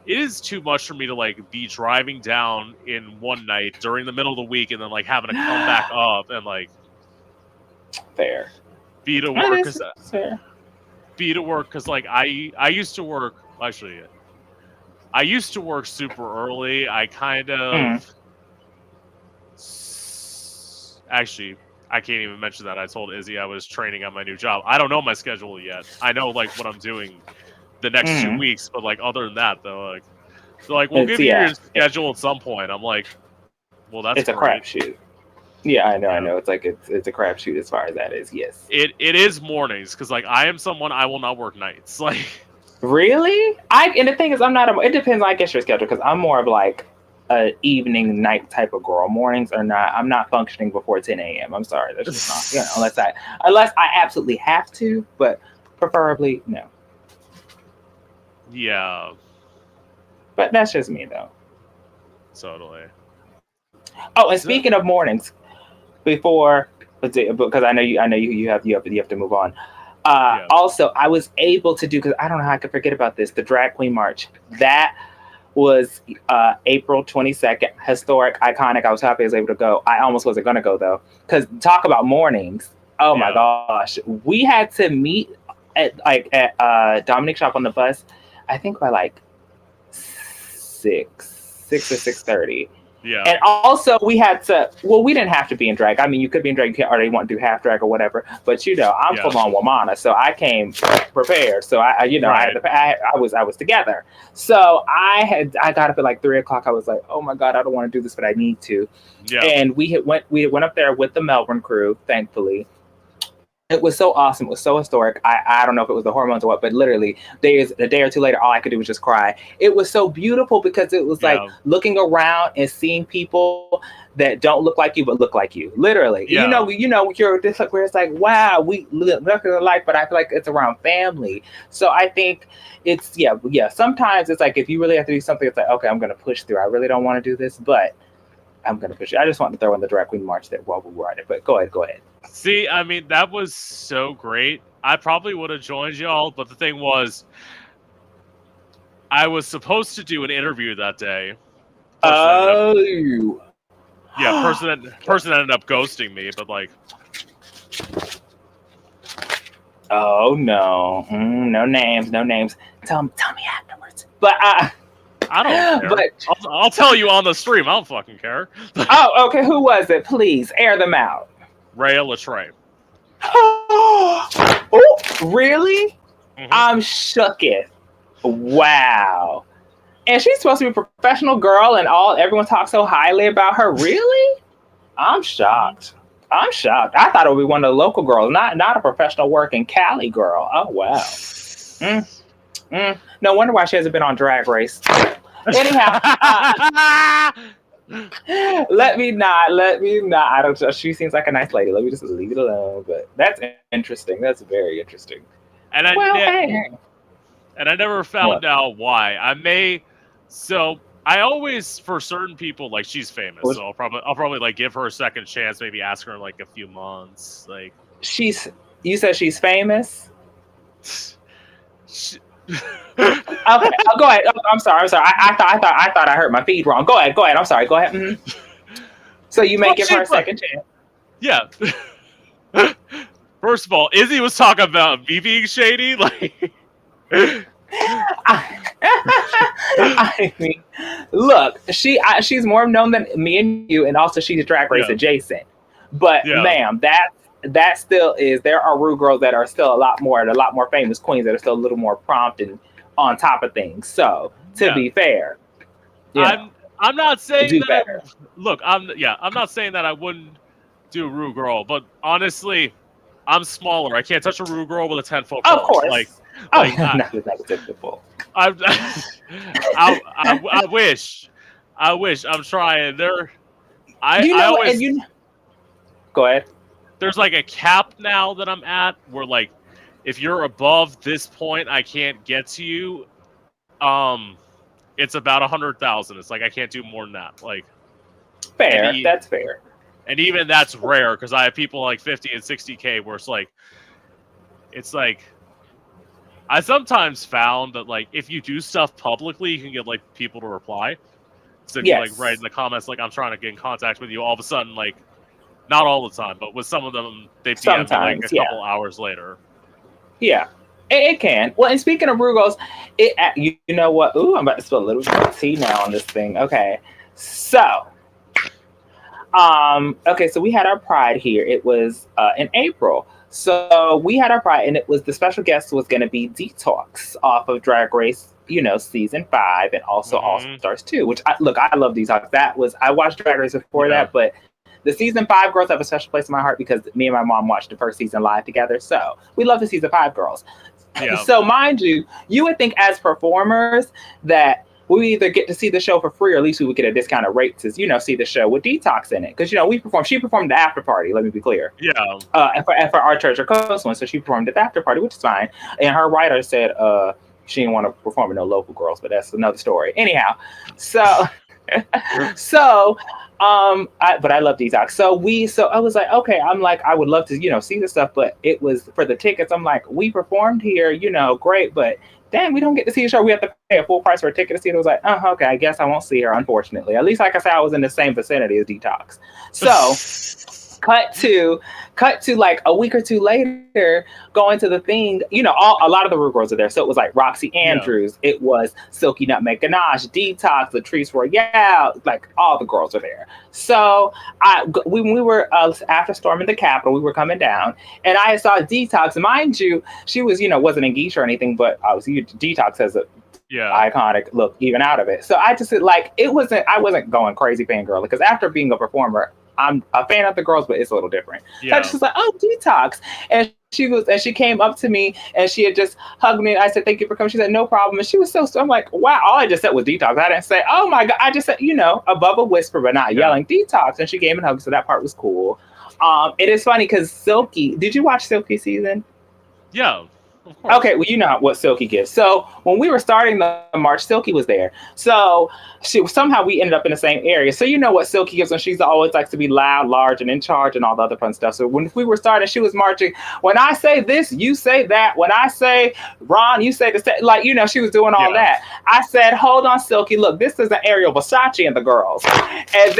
it is too much for me to like be driving down in one night during the middle of the week and then like having to come back up and like fair be to work because like I used to work. Actually, I used to work super early. I kind Mm. of actually I can't even mention that. I told Izzy I was training on my new job. I don't know my schedule yet. I know like what I'm doing the next 2 weeks, but like other than that though, like they're like, we'll It's give you your yeah, schedule at some point. I'm like, well, that's it's a great. crapshoot. Yeah, I know, I Yeah. know. It's like it's a crapshoot as far as that is. Yes. It is mornings because like I am someone I will not work nights. Like Really? And the thing is, I'm not. It depends on I guess your schedule because I'm more of like a evening night type of girl. Mornings are not. I'm not functioning before 10 a.m. I'm sorry, that's just not. Unless I absolutely have to, but preferably no. yeah, But that's just me though. totally. Oh, and So, speaking of mornings, before because I know you have to move on. yeah, Also, I was able to do because I don't know how I could forget about this. The drag queen march that was April 22nd, historic, iconic. I was happy I was able to go. I almost wasn't gonna go though because talk about mornings. Oh my yeah, gosh, we had to meet at Dominic shop on the bus. I think by like 6 or 6:30. yeah, And also, we had to. Well, we didn't have to be in drag. I mean, you could be in drag. You can't already want to do half drag or whatever. But I'm yeah. full on Womana, so I came prepared. So I had Right. to. I was together. So I got up at like 3 o'clock. I was like, oh my god, I don't want to do this, but I need to. Yeah. And we went up there with the Melbourne crew, thankfully. It was so awesome. It was so historic. I don't know if it was the hormones or what, but literally, a day or two later, all I could do was just cry. It was so beautiful because it was like Yeah. looking around and seeing people that don't look like you but look like you. Literally, Yeah. you're just like where it's like, wow, we look alike, but I feel like it's around family. So I think it's yeah. Sometimes it's like if you really have to do something, it's like okay, I'm gonna push through. I really don't want to do this, but I'm gonna push it. I just want to throw in the drag queen march there while we were at it. But go ahead, go ahead. See, I mean, that was so great. I probably would have joined y'all, but the thing was, I was supposed to do an interview that day. Person ended up, Oh. yeah, person ended up ghosting me, but like, Oh no. No names, no names. Tell me afterwards. But I don't care. but I'll tell you on the stream. I don't fucking care. oh, okay, who was it? Please air them out. Rhea Latre. Oh, really? Mm-hmm. I'm shooketh. Wow. And she's supposed to be a professional girl and everyone talks so highly about her. Really? I'm shocked. I'm shocked. I thought it would be one of the local girls, not a professional working Cali girl. Oh wow. No wonder why she hasn't been on Drag Race. Anyhow, let me not. I don't. She seems like a nice lady. Let me just leave it alone. But that's interesting. That's very interesting. And Hey. I never found out why. So I always, for certain people, like she's famous, so I'll probably like give her a second chance. Maybe ask her in like a few months. Like you said she's famous. she, Okay, go ahead. Oh, I'm sorry. I thought I heard my feed wrong. Go ahead. I'm sorry. Go ahead. Mm-hmm. So you may give her a second chance. Yeah. First of all, Izzy was talking about me being shady. Like, I mean, look, she's more known than me and you, and also she's Drag Race adjacent. But ma'am, that still is. There are Rue girls that are still a lot more famous queens that are still a little more prompt and on top of things. So to be fair, I'm not saying do that. Better. I'm not saying that I wouldn't do Rue girl, but honestly, I'm smaller. I can't touch a Rue girl with a 10-foot pole. Of course. Like not with a 10-foot. I wish. I'm trying. Go ahead. There's like a cap now that I'm at where like if you're above this point, I can't get to you. It's about 100,000. It's like I can't do more than that. Like fair. That's fair. And even that's rare because I have people like 50 and 60K where it's like I sometimes found that like if you do stuff publicly, you can get like people to reply. So if you like write in the comments like I'm trying to get in contact with you, all of a sudden like not all the time, but with some of them they DM me like a couple hours later. Yeah. It can. Well, and speaking of Rude Girls, you know what? Ooh, I'm about to spill a little bit of tea now on this thing. Okay, so okay, so we had our Pride here. It was in April. So we had our Pride, and it was the special guest was going to be Detox off of Drag Race, season 5, and also All Hmm. Stars 2. Which I love Detox. I watched Drag Race before Yeah. that, but the season 5 girls have a special place in my heart because me and my mom watched the first season live together. So we love the season 5 girls. Yeah. So mind you, you would think as performers that we either get to see the show for free or at least we would get a discounted rate to see the show with Detox in it because she performed the after party, let me be clear, Yeah. and for our church or coast one, so she performed at the after party, which is fine. And her writer said she didn't want to perform with no local girls, but that's another story. Anyhow, so so but I love Detox. So I was like, okay, I'm like, I would love to, see the stuff, but it was for the tickets. I'm like, we performed here, great, but dang, we don't get to see the show. We have to pay a full price for a ticket to see it. It was like, oh, okay, I guess I won't see her, unfortunately. At least, like I said, I was in the same vicinity as Detox. So cut to like a week or two later, going to the thing, a lot of the Rude Girls are there. So it was like Roxy Yeah. Andrews, it was Silky Nutmeg Ganache, Detox, Latrice Royale, like all the girls are there. So when we were after storming the Capitol, we were coming down, and I saw Detox. Mind you, she was wasn't in geisha or anything, but obviously Detox has a Yeah. iconic look even out of it. So I just like I wasn't going crazy fangirl because after being a performer, I'm a fan of the girls, but it's a little different. So I Yeah. just was like, oh, Detox. And she came up to me and she had just hugged me. I said, thank you for coming. She said, no problem. And she was so, I'm like, wow, all I just said was Detox. I didn't say, oh my God. I just said, above a whisper, but not yelling Detox. And she gave me a hug. So that part was cool. It is funny because Silky, did you watch Silky season? Yeah. Of course. Okay, well, you know what Silky gives. So when we were starting the march, Silky was there. So somehow we ended up in the same area. So you know what Silky gives when she's always likes to be loud, large, and in charge, and all the other fun stuff. So when we were starting, she was marching. When I say this, you say that. When I say Ron, you say this. Like she was doing all that. I said, hold on, Silky. Look, this is an Ariel Versace and the girls. And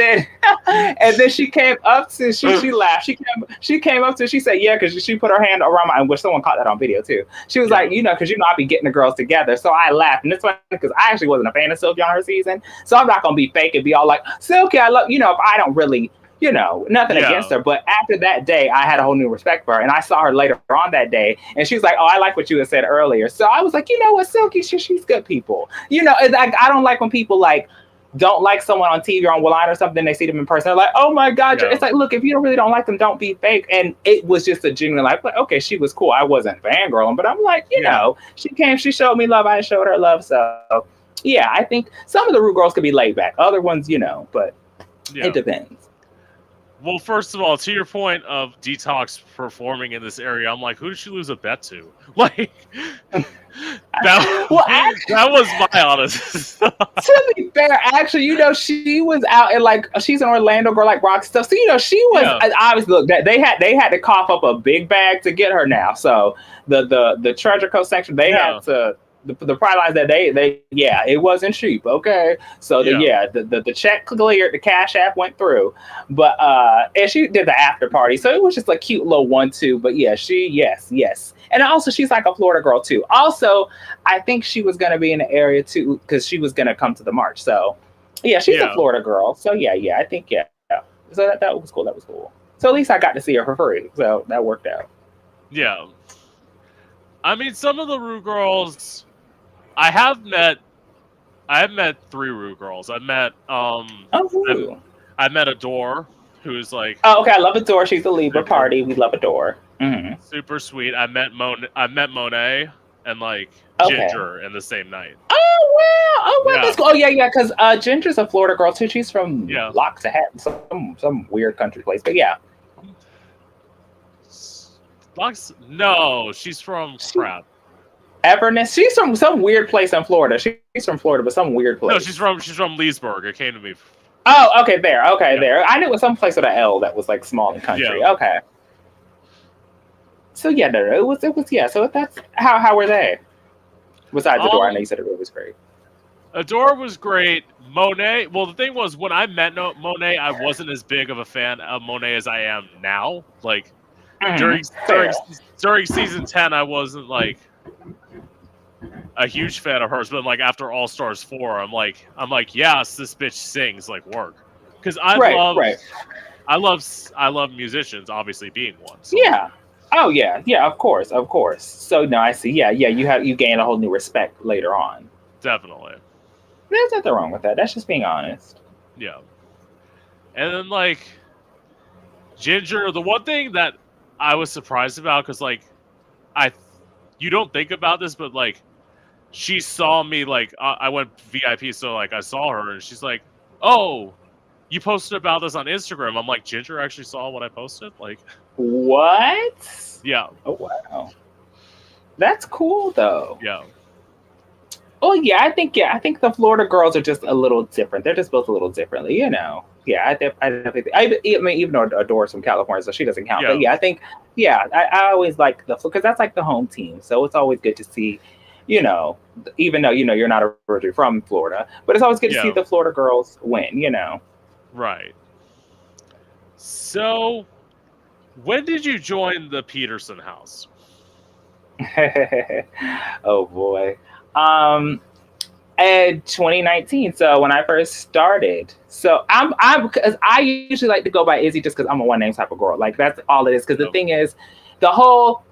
then she came up to she laughed. She came up to she said yeah because she put her hand around my, and which someone caught that on video too. She was like, because I be getting the girls together. So I laughed. And it's funny because I actually wasn't a fan of Silky on her season. So I'm not going to be fake and be all like, Silky, I love, if I don't really, nothing against her. But after that day, I had a whole new respect for her. And I saw her later on that day. And she was like, oh, I like what you had said earlier. So I was like, you know what, Silky, she's good people. I don't like when people like, don't like someone on TV or on line or something, they see them in person, they're like, oh my God. It's like, look, if you really don't like them, don't be fake. And it was just a genuine, like, okay, she was cool. I wasn't fangirling, but I'm like, she came, she showed me love, I showed her love. So yeah, I think some of the Rude Girls could be laid back. Other ones, but it depends. Well, first of all, to your point of Detox performing in this area, I'm like, who did she lose a bet to? Like, that was my honest. To be fair, actually, she was out and like she's an Orlando girl, like rock stuff. So she was obviously look that they had to cough up a big bag to get her now. So the treasure coast section they had to. The Pride lines that they it wasn't cheap. Okay, so the check cleared, the cash app went through, but and she did the after party, so it was just a cute little 1-2. But yes, and also she's like a Florida girl too. Also, I think she was gonna be in the area too because she was gonna come to the march. So she's a Florida girl. So I think So that was cool. That was cool. So at least I got to see her for free. So that worked out. Yeah, I mean some of the Rude Girls. I have met 3 Rude Girls. I met I met Adore, who's like okay, I love Adore. She's the Libra party. We love Adore. Mm-hmm. Super sweet. I met Monet and like Ginger in the same night. Oh wow, that's cool. Oh yeah, because Ginger's a Florida girl too. She's from Loxahatchee, some weird country place. But no, she's from crap. Everness. She's from some weird place in Florida. She's from Florida, but some weird place. No, she's from Leesburg. It came to me. Oh, okay, there. I knew it was some place with an L that was like small and country. Yeah. Okay. So it was. So that's how were they? Besides Adore, I know you said it was great. Adore was great. Monet. Well, the thing was when I met Monet, I wasn't as big of a fan of Monet as I am now. Like during season 10, I wasn't like. a huge fan of hers, but like after All Stars 4, I'm like, yes, this bitch sings like work. Because Right, right. I love musicians, obviously being one. So like, Yeah. Oh yeah, yeah. Of course, of course. So no, I see. Yeah, yeah. You gain a whole new respect later on. definitely, There's nothing wrong with that. That's just being honest. yeah. And then like Ginger, the one thing that I was surprised about, because like I, you don't think about this, but like she saw me, like I went VIP, so like I saw her, and she's like, "Oh, you posted about this on Instagram." I'm like, Ginger actually saw what I posted. Like, What? yeah, Oh wow, that's cool though. yeah, Oh yeah, I think the Florida girls are just a little different. They're just built a little differently, you know. Yeah, I definitely. I mean, even though Adora's from California, so she doesn't count. But yeah, yeah, I think. Yeah, I always like the because that's like the home team, so it's always good to see. You know, even though you're not originally from Florida, but it's always good to see yeah, the Florida girls win. You know. right. So, when did you join the Peterson house? Oh boy. Um, in 2019. So when I first started, so I'm because I usually like to go by Izzy just because I'm a one name type of girl. Like that's all it is. Because the No. thing is, the whole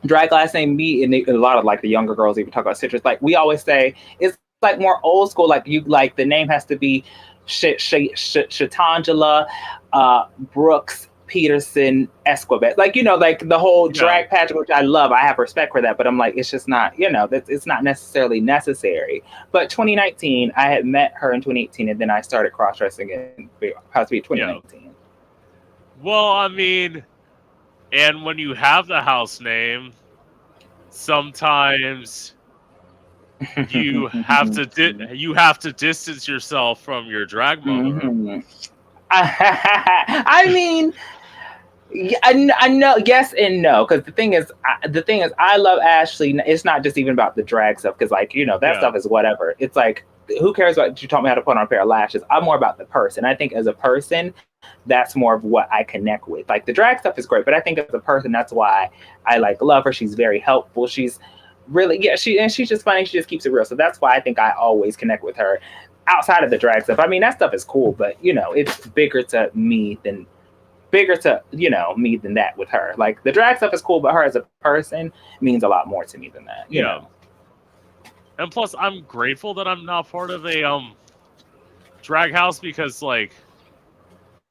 drag last name me and a lot of like the younger girls even talk about citrus. Like we always say, it's like more old school. Like you like the name has to be Shatangela Brooks Peterson Esquibet. Like like the whole Yeah. drag pageant, which I love. I have respect for that, but I'm like, it's just not. It's not necessarily necessary. But 2019, I had met her in 2018, and then I started cross dressing in possibly Yeah. 2019. Well, I mean, and when you have the house name, sometimes you have to distance yourself from your drag mother. Mhm. I mean, yeah, I know. Yes and no, because the thing is, I love Ashley. It's not just even about the drag stuff, because like that Yeah. stuff is whatever. It's like who cares what you taught me how to put on a pair of lashes. I'm more about the person. I think as a person, that's more of what I connect with. Like the drag stuff is great, but I think as a person, that's why I like love her. She's very helpful. She's really she's just funny. She just keeps it real. So that's why I think I always connect with her. Outside of the drag stuff, I mean that stuff is cool, but it's bigger to me than that with her. Like the drag stuff is cool, but her as a person means a lot more to me than that. Yeah. And plus, I'm grateful that I'm not part of a drag house, because like,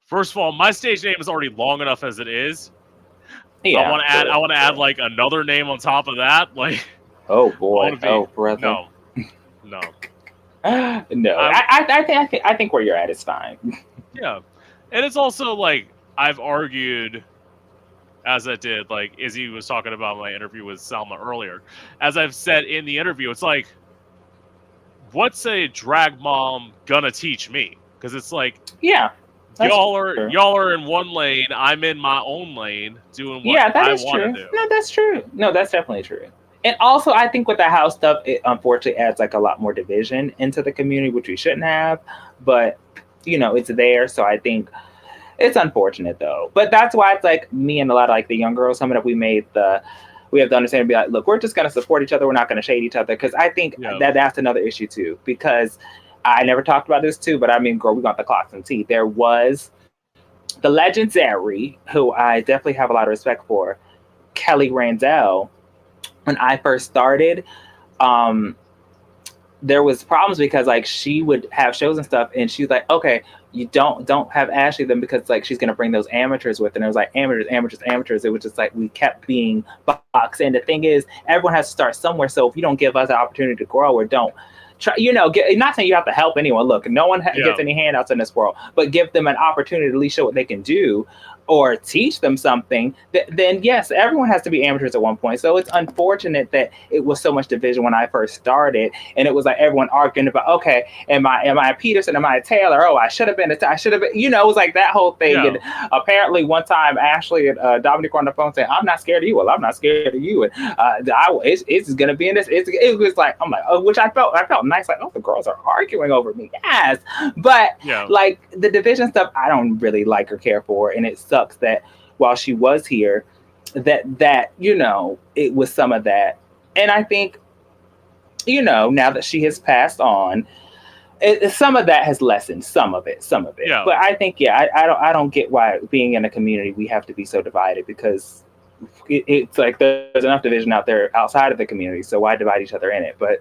first of all, my stage name is already long enough as it is. Yeah. I want to add like another name on top of that. Like, Oh I boy. want to be Oh brother. no, no. No. I I think where you're at is fine. Yeah, and it's also like I've argued, as I did, like Izzy was talking about my interview with Salma earlier. As I've said in the interview, it's like, what's a drag mom gonna teach me? Because it's like, Yeah. That's true. y'all are in one lane, I'm in my own lane doing what Yeah, that I is want to true. do. No, that's true. No, that's definitely true. And also, I think with the house stuff, it unfortunately adds like a lot more division into the community, which we shouldn't have. But it's there, so I think it's unfortunate though. But that's why it's like me and a lot of like the young girls coming up. We have to understand and be like, look, we're just gonna support each other. We're not gonna shade each other, because I think Yeah, that's another issue too. Because I never talked about this too, but I mean, girl, we got the clocks and tea. There was the legendary, who I definitely have a lot of respect for, Kelly Randall. When I first started, um, there was problems because like she would have shows and stuff, and she's like, okay, you don't have Ashley then, because like she's gonna bring those amateurs with, and it was like amateurs, amateurs, amateurs. It was just like we kept being boxed. And the thing is, everyone has to start somewhere. So if you don't give us an opportunity to grow, or don't try, not saying you have to help anyone. Look, no one yeah, gets any handouts in this world, but give them an opportunity to at least show what they can do, or teach them something. Then yes, everyone has to be amateurs at one point. So it's unfortunate that it was so much division when I first started, and it was like everyone arguing about, okay, am I a Peterson, am I a Taylor? Oh, I should have been I should have been. It was like that whole thing. yeah, And apparently one time Ashley and Dominic were on the phone saying, I'm not scared of you. Well, I'm not scared of you. And it's gonna be in this. It was like, I'm like, oh, which I felt nice, like, oh, the girls are arguing over me. Yes, but yeah, like the division stuff, I don't really like or care for, and it sucks that while she was here, that it was some of that. And I think, now that she has passed on, some of that has lessened, some of it. Yeah. But I think, yeah, I don't get why being in a community we have to be so divided, because it's like there's enough division out there outside of the community, so why divide each other in it? But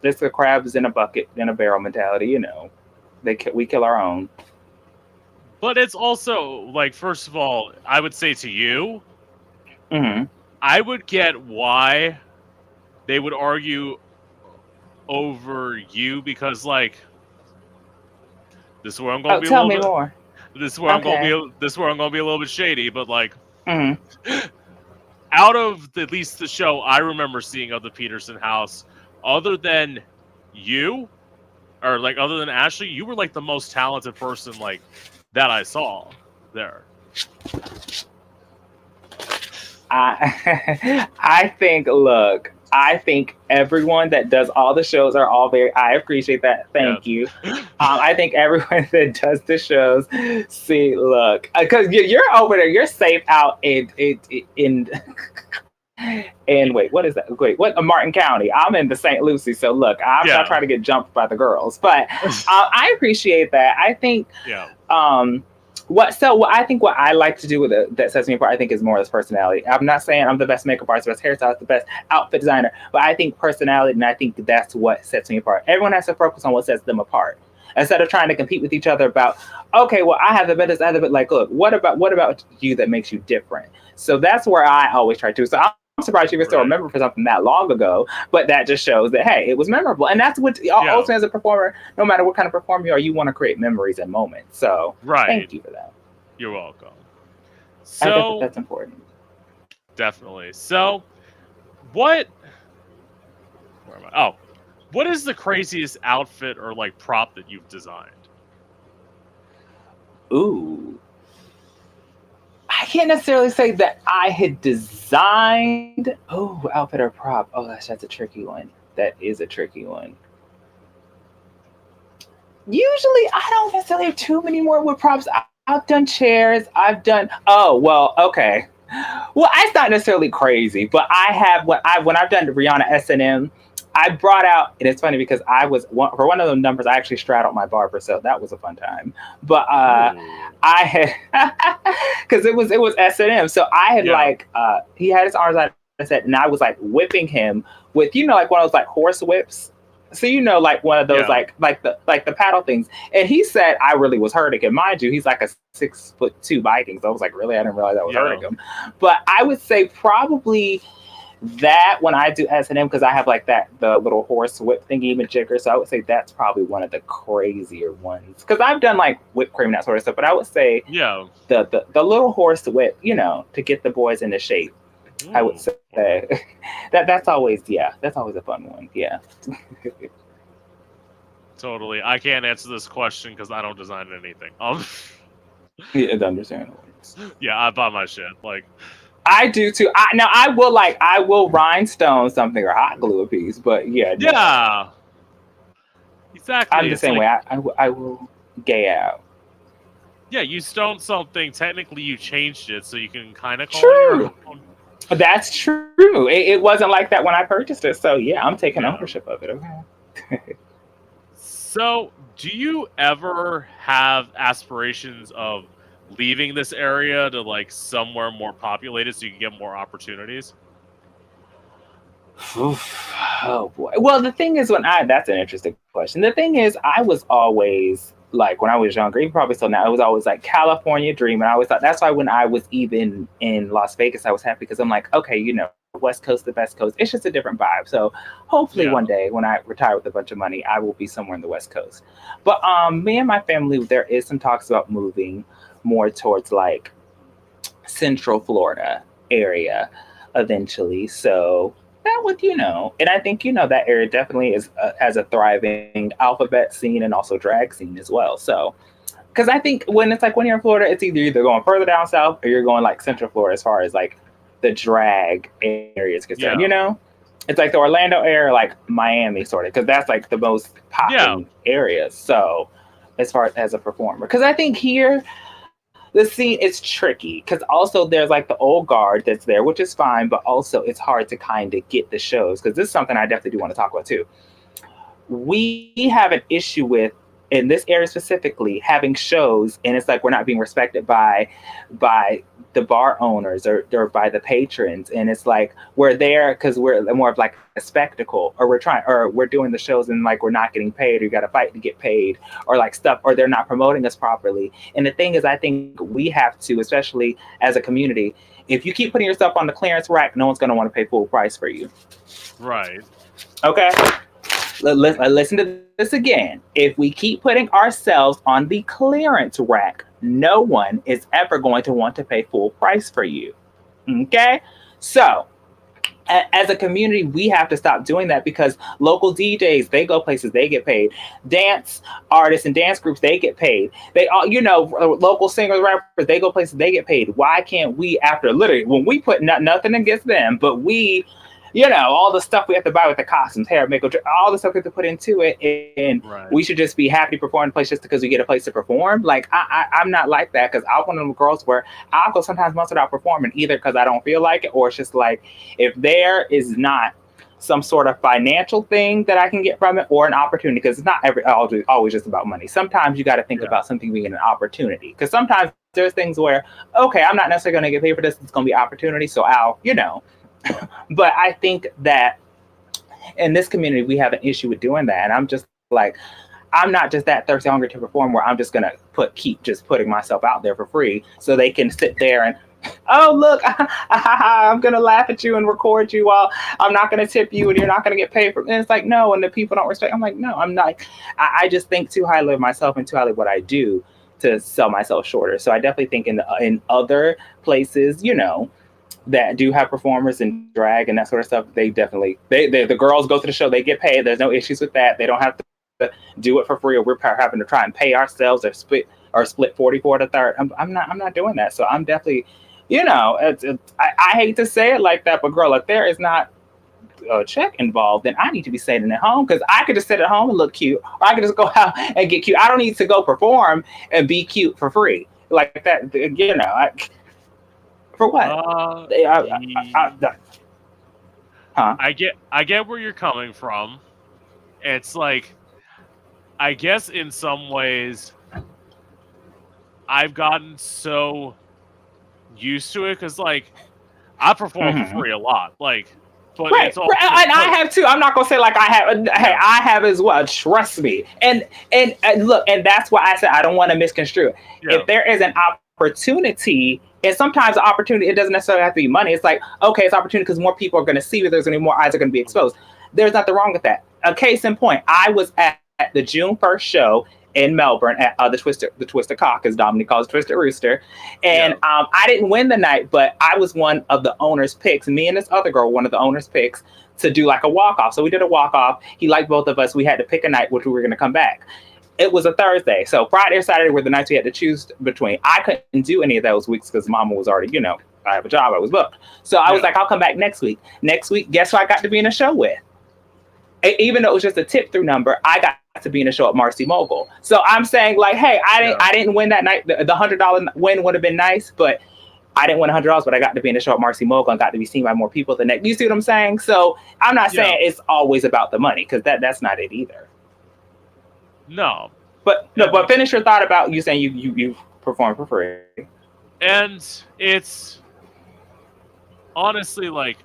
there's the crabs in a bucket in a barrel mentality. We kill our own. But it's also like, first of all, I would say to you, Hmm. I would get why they would argue over you, because like, this is where I'm gonna Oh, be a tell little me bit. more. This is where I'm gonna be. Okay. This is where I'm gonna be a little bit shady. But like, Hmm. out of at least the show I remember seeing of the Peterson house, other than you, or like other than Ashley, you were like the most talented person like that I saw there. I think, look, I think everyone that does all the shows are all very. I appreciate that. Yes. Thank you. I think everyone that does the shows. See, look, because you're over there. You're safe out in wait, what is that? Wait, what? Martin County. I'm in the St. Lucie. So look, I'm not Yeah. trying to get jumped by the girls, but I appreciate that. I think. Yeah. What I think what I like to do with it that sets me apart, I think, is more this personality. I'm not saying I'm the best makeup artist, best hairstylist, the best outfit designer, but I think personality, and I think that's what sets me apart. Everyone has to focus on what sets them apart instead of trying to compete with each other about, okay, well, I have the best, I have the best. Like, look, what about you that makes you different? So that's where I always try to. So I'm surprised you can still Right. remember for something that long ago, but that just shows that, hey, it was memorable. And that's what also, as a performer, no matter what kind of performer you are, you want to create memories and moments. So Right. thank you for that. You're welcome. I think So that's important. definitely. So what? Where am I? Oh, what is the craziest outfit or like prop that you've designed? Ooh. I can't necessarily say that I had designed. Oh, outfit or prop. Oh gosh, that's a tricky one. That is a tricky one. Usually, I don't necessarily have too many more with props. I've done chairs. I've done. Oh well, okay. Well, it's not necessarily crazy, but I have when I've done Rihanna S&M, I brought out, and it's funny because I was for one of those numbers, I actually straddled my barber, so that was a fun time. But Ooh. I had because it was S&M, so I had Yeah. he had his arms out, I said, and I was like whipping him with like one of those like horse whips. So like one of those Yeah. like the paddle things, and he said I really was hurting him. Mind you, he's like a 6'2" Viking, so I was like, really, I didn't realize I was hurting him. But I would say probably that when I do S&M, because I have like the little horse whip thingy even jigger, so I would say that's probably one of the crazier ones, because I've done like whipped cream and that sort of stuff, but I would say Yeah. the little horse whip, to get the boys into shape. I would say that's always a fun one. Yeah. Totally. I can't answer this question because I don't design anything. Yeah, it's understandable. Yeah, I buy my shit. Like, I do too. I will rhinestone something or hot glue a piece, but yeah, no. yeah, exactly. I'm the It's same like, way. I will gay out. yeah, you stoned something. Technically, you changed it, so you can kind of call it your True. own. That's true. It wasn't like that when I purchased it, so yeah, I'm taking Yeah. ownership of it. Okay. So, do you ever have aspirations of leaving this area to like somewhere more populated so you can get more opportunities? Oof. Oh boy. Well, the thing is, that's an interesting question. The thing is, I was always like when I was younger, even probably still now, I was always like California dream, and I always thought that's why when I was even in Las Vegas, I was happy because I'm like, okay, West Coast, the best coast. It's just a different vibe. So hopefully Yeah. one day when I retire with a bunch of money, I will be somewhere in the West Coast. But me and my family, there is some talks about moving more towards like Central Florida area eventually. So that would, and I think, that area definitely has a thriving alphabet scene and also drag scene as well. So, because I think when you're in Florida, it's either going further down south or you're going like Central Florida as far as like the drag area is concerned, Yeah. It's like the Orlando area, like Miami sort of, because that's like the most Yeah. popping area. So, as far as a performer, because I think here, the scene is tricky because also there's like the old guard that's there, which is fine, but also it's hard to kind of get the shows because this is something I definitely do want to talk about too. We have an issue with in this area specifically having shows, and it's like we're not being respected by the bar owners or by the patrons, and it's like we're there because we're more of like a spectacle, or we're doing the shows and like we're not getting paid, or you got to fight to get paid, or like stuff, or they're not promoting us properly. And the thing is, I think we have to, especially as a community, if you keep putting yourself on the clearance rack, no one's going to want to pay full price for you. Right. Okay. Listen to this again. If we keep putting ourselves on the clearance rack, no one is ever going to want to pay full price for you. Okay? So, as a community, we have to stop doing that because local DJs, they go places, they get paid. Dance artists and dance groups, they get paid. They all, local singers, rappers, they go places, they get paid. Why can't we, after literally, when we put nothing against them, but we, all the stuff we have to buy with the costumes, hair, makeup, all the stuff we have to put into it, and Right. we should just be happy to perform in a place just because we get a place to perform. Like I'm not like that because I'm one of them girls where I'll go sometimes months without performing, either because I don't feel like it, or it's just like if there is not some sort of financial thing that I can get from it, or an opportunity, because it's not always just about money. Sometimes you got to think about something being an opportunity, because sometimes there's things where, okay, I'm not necessarily going to get paid for this, it's going to be opportunity, so I'll. But I think that in this community, we have an issue with doing that. And I'm just like, I'm not just that thirsty, hungry to perform where I'm just going to keep just putting myself out there for free so they can sit there and, oh, look, I'm going to laugh at you and record you while I'm not going to tip you and you're not going to get paid for it. And it's like, no, and the people don't respect. I'm like, no, I'm not. I just think too highly of myself and too highly of what I do to sell myself shorter. So I definitely think in other places, that do have performers and drag and that sort of stuff, they definitely the girls go to the show, they get paid. There's no issues with that. They don't have to do it for free, or we're having to try and pay ourselves or split 44 to third. I'm not doing that. So I'm definitely, I hate to say it like that, but girl, if there is not a check involved, then I need to be sitting at home because I could just sit at home and look cute, or I could just go out and get cute. I don't need to go perform and be cute for free like that. For what? I get where you're coming from. It's like, I guess in some ways, I've gotten so used to it because, like, I perform for free a lot. Like, but right, it's all and I have too. I'm not gonna say like I have. Hey, I have as well. Trust me. And look, and that's why I said I don't want to misconstrue it. Yeah. If there is an opportunity. And sometimes the opportunity, it doesn't necessarily have to be money. It's like, okay, it's opportunity because more people are going to see you. There's going to be more eyes are going to be exposed. There's nothing wrong with that. A case in point, I was at the June 1st show in Melbourne at the Twisted Cock, as Dominique calls it, Twisted Rooster. And I didn't win the night, but I was one of the owner's picks. Me and this other girl, one of the owner's picks, to do like a walk-off. So we did a walk-off. He liked both of us. We had to pick a night which we were going to come back. It was a Thursday. So Friday or Saturday were the nights we had to choose between. I couldn't do any of those weeks because Mama was already, I have a job. I was booked. So I was like, I'll come back next week. Next week, guess who I got to be in a show with? Even though it was just a tip through number, I got to be in a show at Marcy Mogul. So I'm saying like, hey, I didn't win that night. The $100 win would have been nice, but I didn't win $100, but I got to be in a show at Marcy Mogul and got to be seen by more people the next. You see what I'm saying? So I'm not saying it's always about the money because that's not it either. No. But finish your thought about you saying you perform for free. And it's honestly like,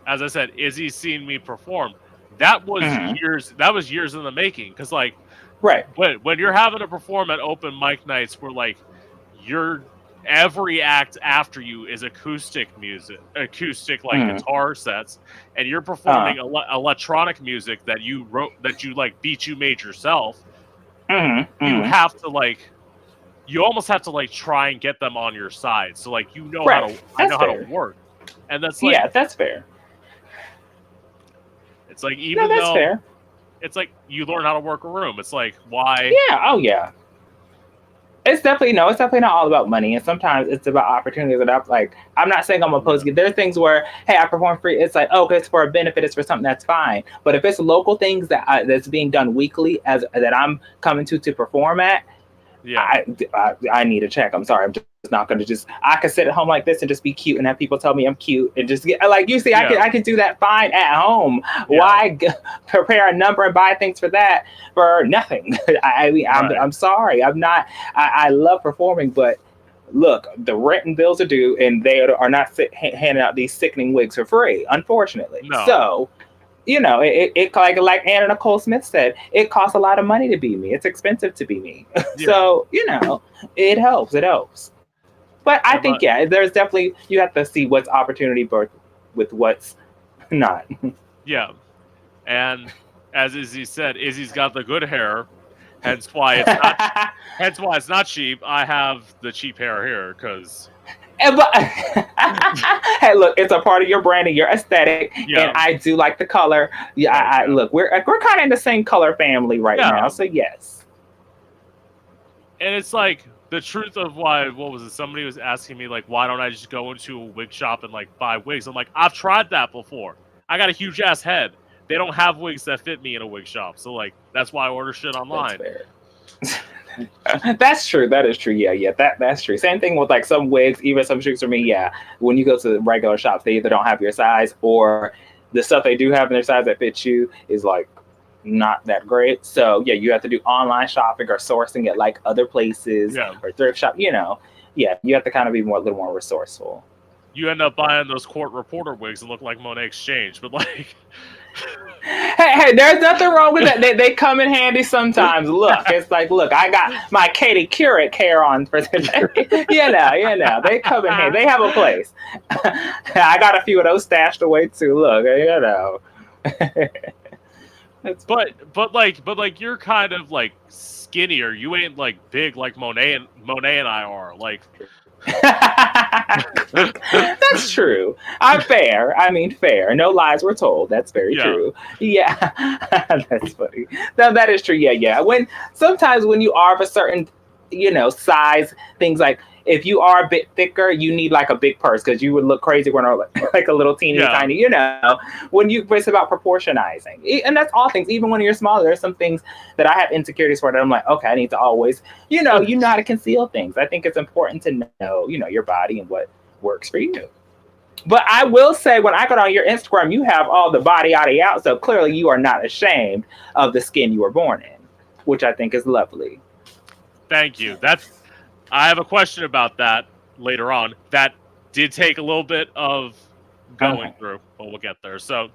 as I said, Izzy's seen me perform. That was years. That was years in the making. Because like, right when you're having to perform at open mic nights, where like every act after you is acoustic like guitar sets, and you're performing electronic music that you wrote, that you like beat you made yourself. You have to like, you almost have to like try and get them on your side. So like, how to work, and that's like, that's fair. It's like, even though fair. It's like you learn how to work a room. It's like, why? Yeah. Oh yeah. It's definitely not all about money, and sometimes it's about opportunities. And I'm not saying I'm opposed to it. There are things where, hey, I perform free. It's like, okay, it's for a benefit, it's for something, that's fine. But if it's local things that's being done weekly that I'm coming to perform at, Yeah. I need to check. I'm sorry. I'm just not going to just. I can sit at home like this and just be cute and have people tell me I'm cute and just get like you see. Yeah. I can do that fine at home. Yeah. Why prepare a number and buy things for that for nothing? I mean, Right. I'm sorry. I'm not. I love performing, but look, the rent and bills are due, and they are not handing out these sickening wigs for free, unfortunately. No. So it like Anna Nicole Smith said, it costs a lot of money to be me. It's expensive to be me. Yeah. So, it helps. It helps. But I think, But yeah, there's definitely, you have to see what's opportunity birth with what's not. yeah. And as Izzy said, Izzy's got the good hair, hence why it's not. Hence why it's not cheap. I have the cheap hair here because. Hey, look, it's a part of your branding, your aesthetic, Yeah. and I do like the color. Yeah, I look, we're kind of in the same color family right now, so yes. And it's like the truth of why. What was it? Somebody was asking me like, why don't I just go into a wig shop and like buy wigs? I'm like, I've tried that before. I got a huge ass head. They don't have wigs that fit me in a wig shop, so like that's why I order shit online. That's fair. That's true. That is true. Yeah. That's true. Same thing with like some wigs, even some shoes for me. Yeah, when you go to the regular shops, they either don't have your size or the stuff they do have in their size that fits you is like not that great. So yeah, you have to do online shopping or sourcing at like other places or thrift shop. Yeah, you have to kind of be a little more resourceful. You end up buying those court reporter wigs and look like Monet Exchange, but like. Hey, there's nothing wrong with that. They come in handy sometimes. Look, it's like, look, I got my Katie Couric hair on for today. They come in handy. They have a place. I got a few of those stashed away too. Look, But like you're kind of like skinnier. You ain't like big like Monet and I are. Like. That's true. I'm fair. I mean, fair. No lies were told. That's very true. Yeah, that's funny. No, that is true. Yeah. Sometimes when you are of a certain, size, things like if you are a bit thicker, you need like a big purse because you would look crazy when you're like a little teeny tiny. When it's about proportionizing, and that's all things. Even when you're smaller, there's some things that I have insecurities for that I'm like, okay, I need to always, you know how to conceal things. I think it's important to know, your body and what works for you. But I will say, when I go on your Instagram, you have all the body out, so clearly you are not ashamed of the skin you were born in, which I think is lovely. Thank you. I have a question about that later on. That did take a little bit of going through, but we'll get there. So,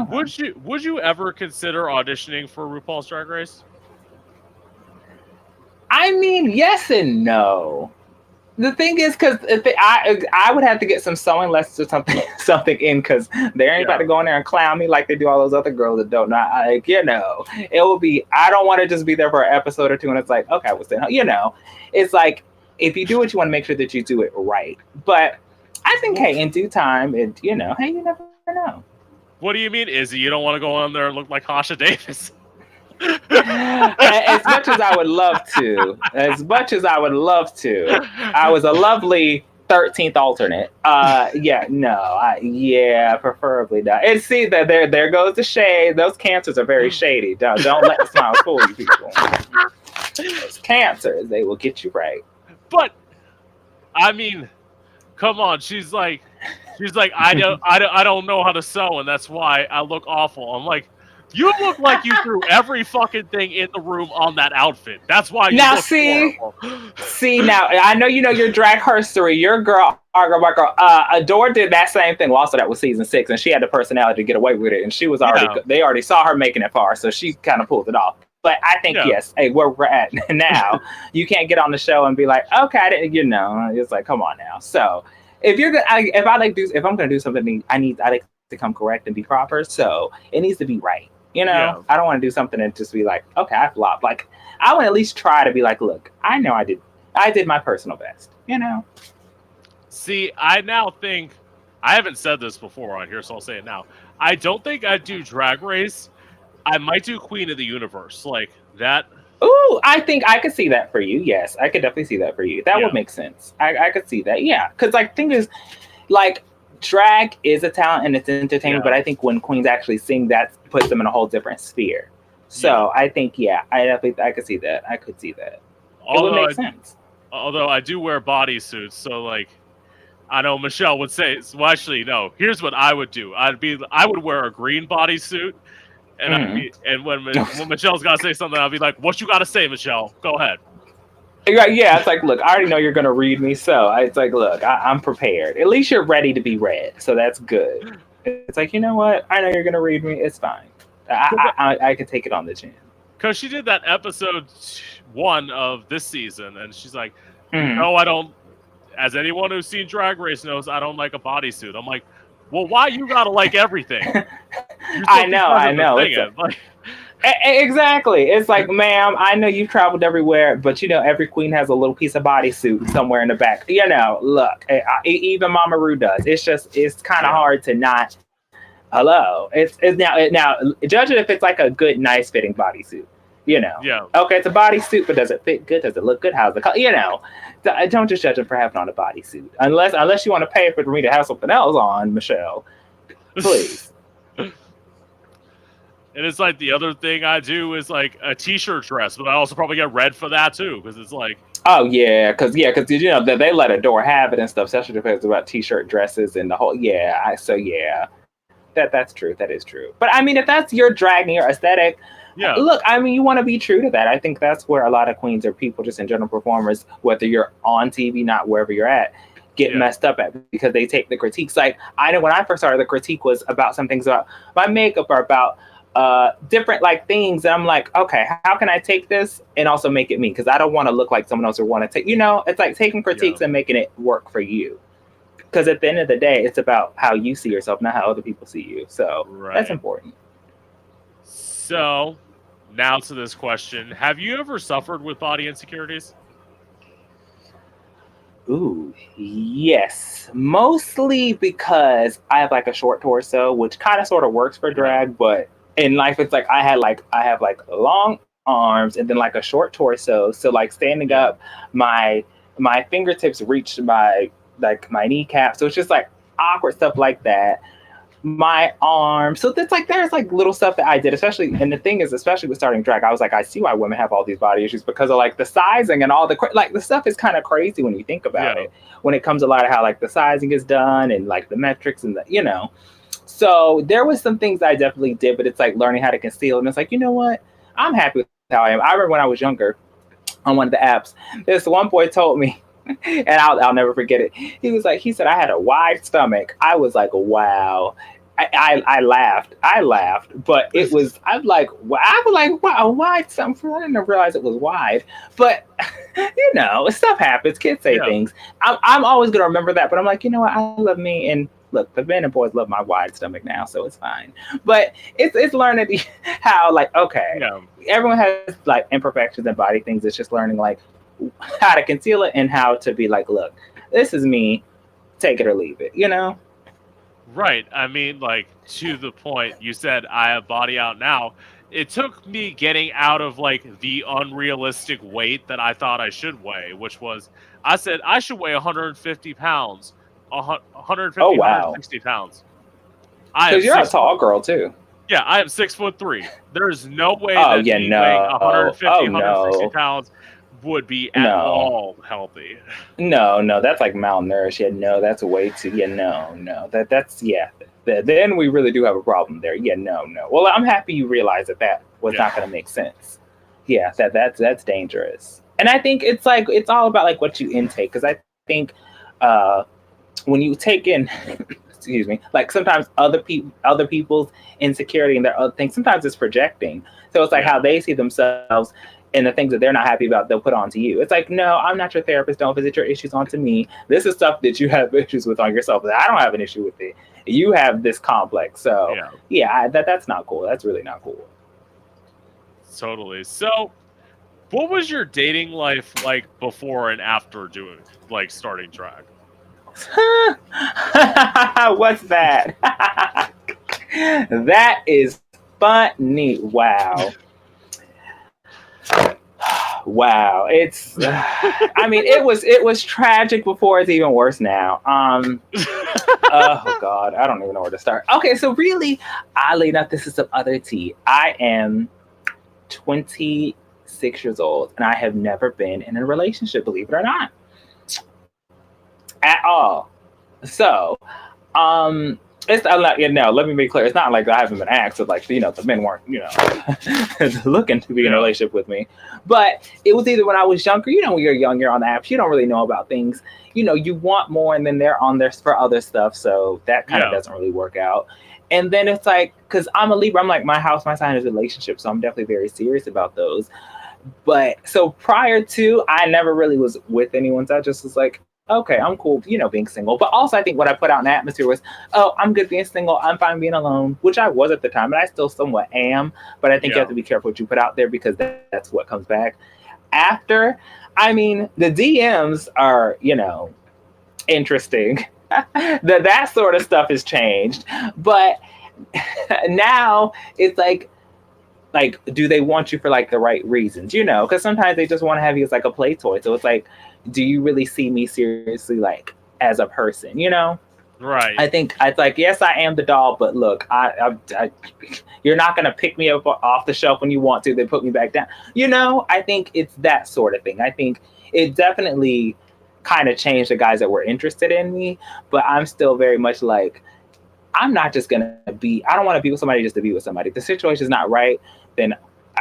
would you ever consider auditioning for RuPaul's Drag Race? I mean, yes and no. The thing is, because I would have to get some sewing lessons or something in, because they ain't about to go in there and clown me like they do all those other girls that don't know. It will be. I don't want to just be there for an episode or two and it's like, okay, what's that? It's like if you do what you want to make sure that you do it right. But I think, hey, in due time, hey, you never know. What do you mean, Izzy? You don't want to go on there and look like Hasha Davis? As much as I would love to, I was a lovely 13th alternate. Preferably not. And see that there goes the shade. Those cancers are very shady. Don't let the smile fool you people. Those cancers, they will get you right. But I mean, come on. She's like, I don't know how to sew, and that's why I look awful. I'm like, you look like you threw every fucking thing in the room on that outfit. That's why you look horrible. See, now, I know your drag herstory. Your girl, my girl, Adore did that same thing. Well, also, that was season 6, and she had the personality to get away with it, and she was they already saw her making it far, so she kind of pulled it off. But I think, yes, hey, where we're at now, you can't get on the show and be like, okay, I didn't, it's like, come on now. So, if I'm going to do something, I like to come correct and be proper, so it needs to be right. I don't want to do something and just be like, okay, I flopped. Like, I want to at least try to be like, look, I know I did my personal best, See, I now think, I haven't said this before on here, so I'll say it now. I don't think I'd do Drag Race. I might do Queen of the Universe, like that. Ooh, I think I could see that for you. Yes, I could definitely see that for you. That would make sense. I could see that. Yeah, because thing is, like, drag is a talent and it's entertainment, but I think when queens actually sing, that puts them in a whole different sphere. So I think, I could see that. I could see that. It would Although make I, sense. although I do wear bodysuits, so like I know Michelle would say. Well, actually, no. Here's what I would do. I would wear a green bodysuit, and Mm. and when Michelle's got to say something, I'll be like, "What you got to say, Michelle? Go ahead." Yeah, it's like, look, I already know you're gonna read me, so it's like, look, I'm prepared. At least you're ready to be read, so that's good. It's like, you know what? I know you're gonna read me. It's fine. I can take it on the chin. Because she did that episode 1 of this season, and she's like, Mm. "No, I don't." As anyone who's seen Drag Race knows, I don't like a bodysuit. I'm like, "Well, why you gotta like everything? You're I supposed to be know, I present to know. sing it." Like, Exactly. It's like, ma'am, I know you've traveled everywhere, but every queen has a little piece of bodysuit somewhere in the back. Look, even Mama Ru does. It's kind of yeah, hard to not. Hello. It's now. Judge it if it's like a good, nice fitting bodysuit. yeah. Okay, it's a bodysuit, but does it fit good? Does it look good? How's the color? Don't just judge them for having on a bodysuit, unless you want to pay for me to have something else on, Michelle. Please. And it's like the other thing I do is like a t-shirt dress, but I also probably get red for that too, because it's like, Oh because they let Adore have it and stuff, especially if it's about t-shirt dresses and the whole that's true. That is true. But I mean, if that's your drag and your aesthetic, yeah, look, I mean, you want to be true to that. I think that's where a lot of queens or people just in general performers, whether you're on TV, not wherever you're at, get yeah, messed up at because they take the critiques. Like I know when I first started, the critique was about some things about my makeup or about different like things, and I'm like, okay, how can I take this and also make it me, because I don't want to look like someone else or want to take, it's like taking yeah. critiques and making it work for you, because at the end of the day it's about how you see yourself, not how other people see you, so that's Right. important. So now to this question: have you ever suffered with body insecurities? Ooh, yes, mostly because I have like a short torso, which kind of sort of works for Yeah, drag, but in life it's like I have like long arms and then like a short torso, so like standing yeah, up, my my fingertips reach my kneecap, so it's just like awkward stuff like that. My arm. So that's like there's like little stuff that I did, especially, and the thing is, especially with starting drag, I was like, I see why women have all these body issues because of like the sizing and all like the stuff is kind of crazy when you think about yeah. it. When it comes to a lot of how like the sizing is done and like the metrics and the. So there was some things I definitely did, but it's like learning how to conceal. And it's like, you know what? I'm happy with how I am. I remember when I was younger on one of the apps, this one boy told me, and I'll never forget it. He said I had a wide stomach. I was like, wow. I laughed. I laughed, but I'm like, I was like, wow, a wide stomach. I didn't realize it was wide, but stuff happens. Kids say Yeah, things. I'm always gonna remember that. But I'm like, you know what? I love me, and look, the men and boys love my wide stomach now, so it's fine. But it's learning how, like, okay, yeah. everyone has like imperfections and body things. It's just learning like how to conceal it and how to be like, look, this is me, take it or leave it. Right. I mean, like, to the point, you said I have body out now. It took me getting out of like the unrealistic weight that I thought I should weigh, which was I said I should weigh 150 pounds, 150, Oh wow, 160 pounds. I am because you're a 6 foot. tall girl too. Yeah, I am 6'3". There's no way Oh that yeah, me weighing no, 150, oh 160 no, pounds would be at no, all healthy. no, that's like malnourished. Yeah, no, that's a way to. Yeah, no, that's yeah. Then we really do have a problem there. Yeah, no. Well, I'm happy you realized that was Yeah. not going to make sense. Yeah, that's dangerous. And I think it's like it's all about like what you intake, because I think uh when you take in excuse me, like sometimes other people's insecurity and their other things, sometimes it's projecting, so it's like Yeah. how they see themselves and the things that they're not happy about, they'll put onto you. It's like, no, I'm not your therapist, don't visit your issues onto me. This is stuff that you have issues with on yourself, but I don't have an issue with it. You have this complex, so Yeah. yeah, that's not cool. That's really not cool. Totally. So, what was your dating life like before and after doing like starting drag? What's that? That is funny. Wow. Wow. It's I mean, it was tragic before, it's even worse now. Oh god, I don't even know where to start. Okay, so really, oddly enough, this is some other tea. I am 28. 6 years old, and I have never been in a relationship, believe it or not, at all. So, it's I'm not, let me be clear. It's not like I haven't been asked. So like, the men weren't, looking to be in a Yeah. relationship with me. But it was either when I was younger. When you're young, you're on the apps. You don't really know about things. You want more, and then they're on there for other stuff. So that kind of Yeah. doesn't really work out. And then it's like, because I'm a Libra, I'm like, my house, my sign is relationship. So I'm definitely very serious about those. But so prior to, I never really was with anyone. So I just was like, okay, I'm cool, being single. But also, I think what I put out in the atmosphere was, oh, I'm good being single. I'm fine being alone, which I was at the time, and I still somewhat am. But I think you have Yeah. to be careful what you put out there because that's what comes back after. I mean, the DMs are, interesting. That sort of stuff has changed, but now it's like do they want you for like the right reasons, because sometimes they just want to have you as like a play toy. So it's like, do you really see me seriously, like as a person? I Right. think it's like, yes, I am the doll, but look, you're not going to pick me up off the shelf when you want to, then put me back down. I think it's that sort of thing. I think it definitely kind of changed the guys that were interested in me, but I'm still very much like, I'm not just gonna be. I don't want to be with somebody just to be with somebody. If the situation's not right, then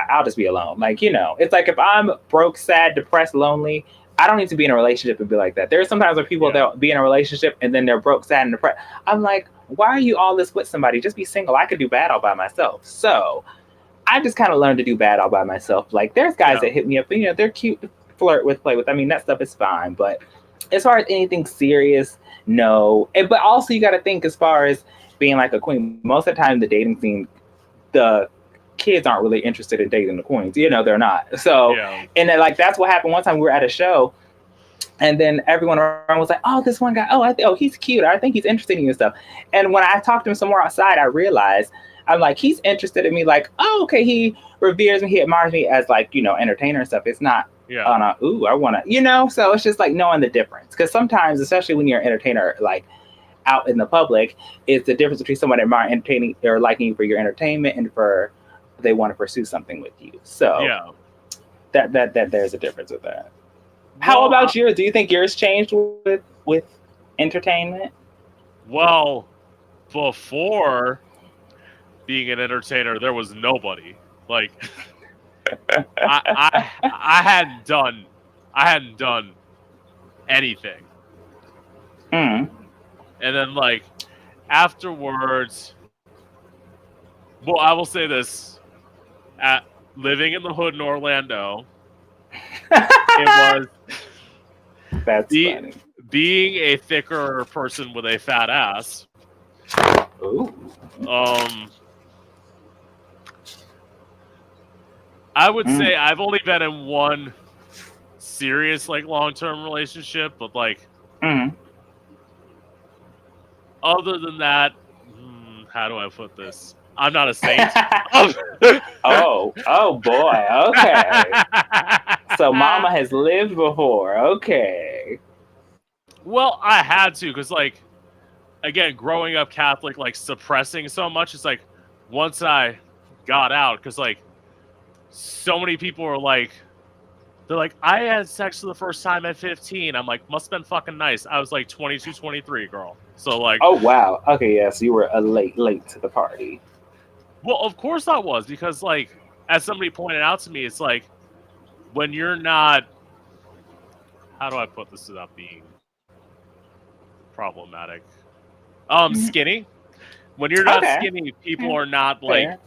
I'll just be alone. Like, it's like if I'm broke, sad, depressed, lonely, I don't need to be in a relationship and be like that. There's sometimes where people Yeah. they'll be in a relationship and then they're broke, sad, and depressed. I'm like, why are you all this with somebody? Just be single. I could do bad all by myself. So I just kind of learned to do bad all by myself. Like, there's guys Yeah. that hit me up, and they're cute to flirt with, play with. I mean, that stuff is fine. But as far as anything serious, no. But also, you got to think as far as being like a queen. Most of the time, the dating scene, the kids aren't really interested in dating the queens. They're not. So, Yeah. and then, like, that's what happened one time. We were at a show, and then everyone around was like, "Oh, this one guy. Oh, he's cute. I think he's interested in you and stuff." And when I talked to him somewhere outside, I realized I'm like, he's interested in me. Like, oh, okay, he reveres me. He admires me as like entertainer and stuff. It's not Yeah. on a ooh, I want to. So it's just like knowing the difference. Because sometimes, especially when you're an entertainer, like out in the public, it's the difference between someone admiring, entertaining, or liking you for your entertainment and for they want to pursue something with you. So Yeah. that there's a difference with that. How Well, about yours? Do you think yours changed with entertainment? well, before being an entertainer, there was nobody. Like, I hadn't done anything, Mm. and then like afterwards, well, I will say this: at living in the hood in Orlando, it was That's be, funny. being a thicker person with a fat ass. Ooh. Um, I would Mm. say I've only been in one serious like long-term relationship, but like Mm. other than that, how do I put this? I'm not a saint. Oh boy. Okay. So Mama has lived before. Okay. Well, I had to because like again, growing up Catholic, like suppressing so much. It's like once I got out, because like so many people are like, they're like, I had sex for the first time at 15. I'm like, must have been fucking nice. I was like 22, 23, girl. So like, Oh wow. Okay. Yes, you were a late to the party. well, of course I was, because like as somebody pointed out to me, it's like when you're not, how do I put this without being problematic? Mhm. Skinny. When you're not Okay. skinny, people Yeah, are not like fair.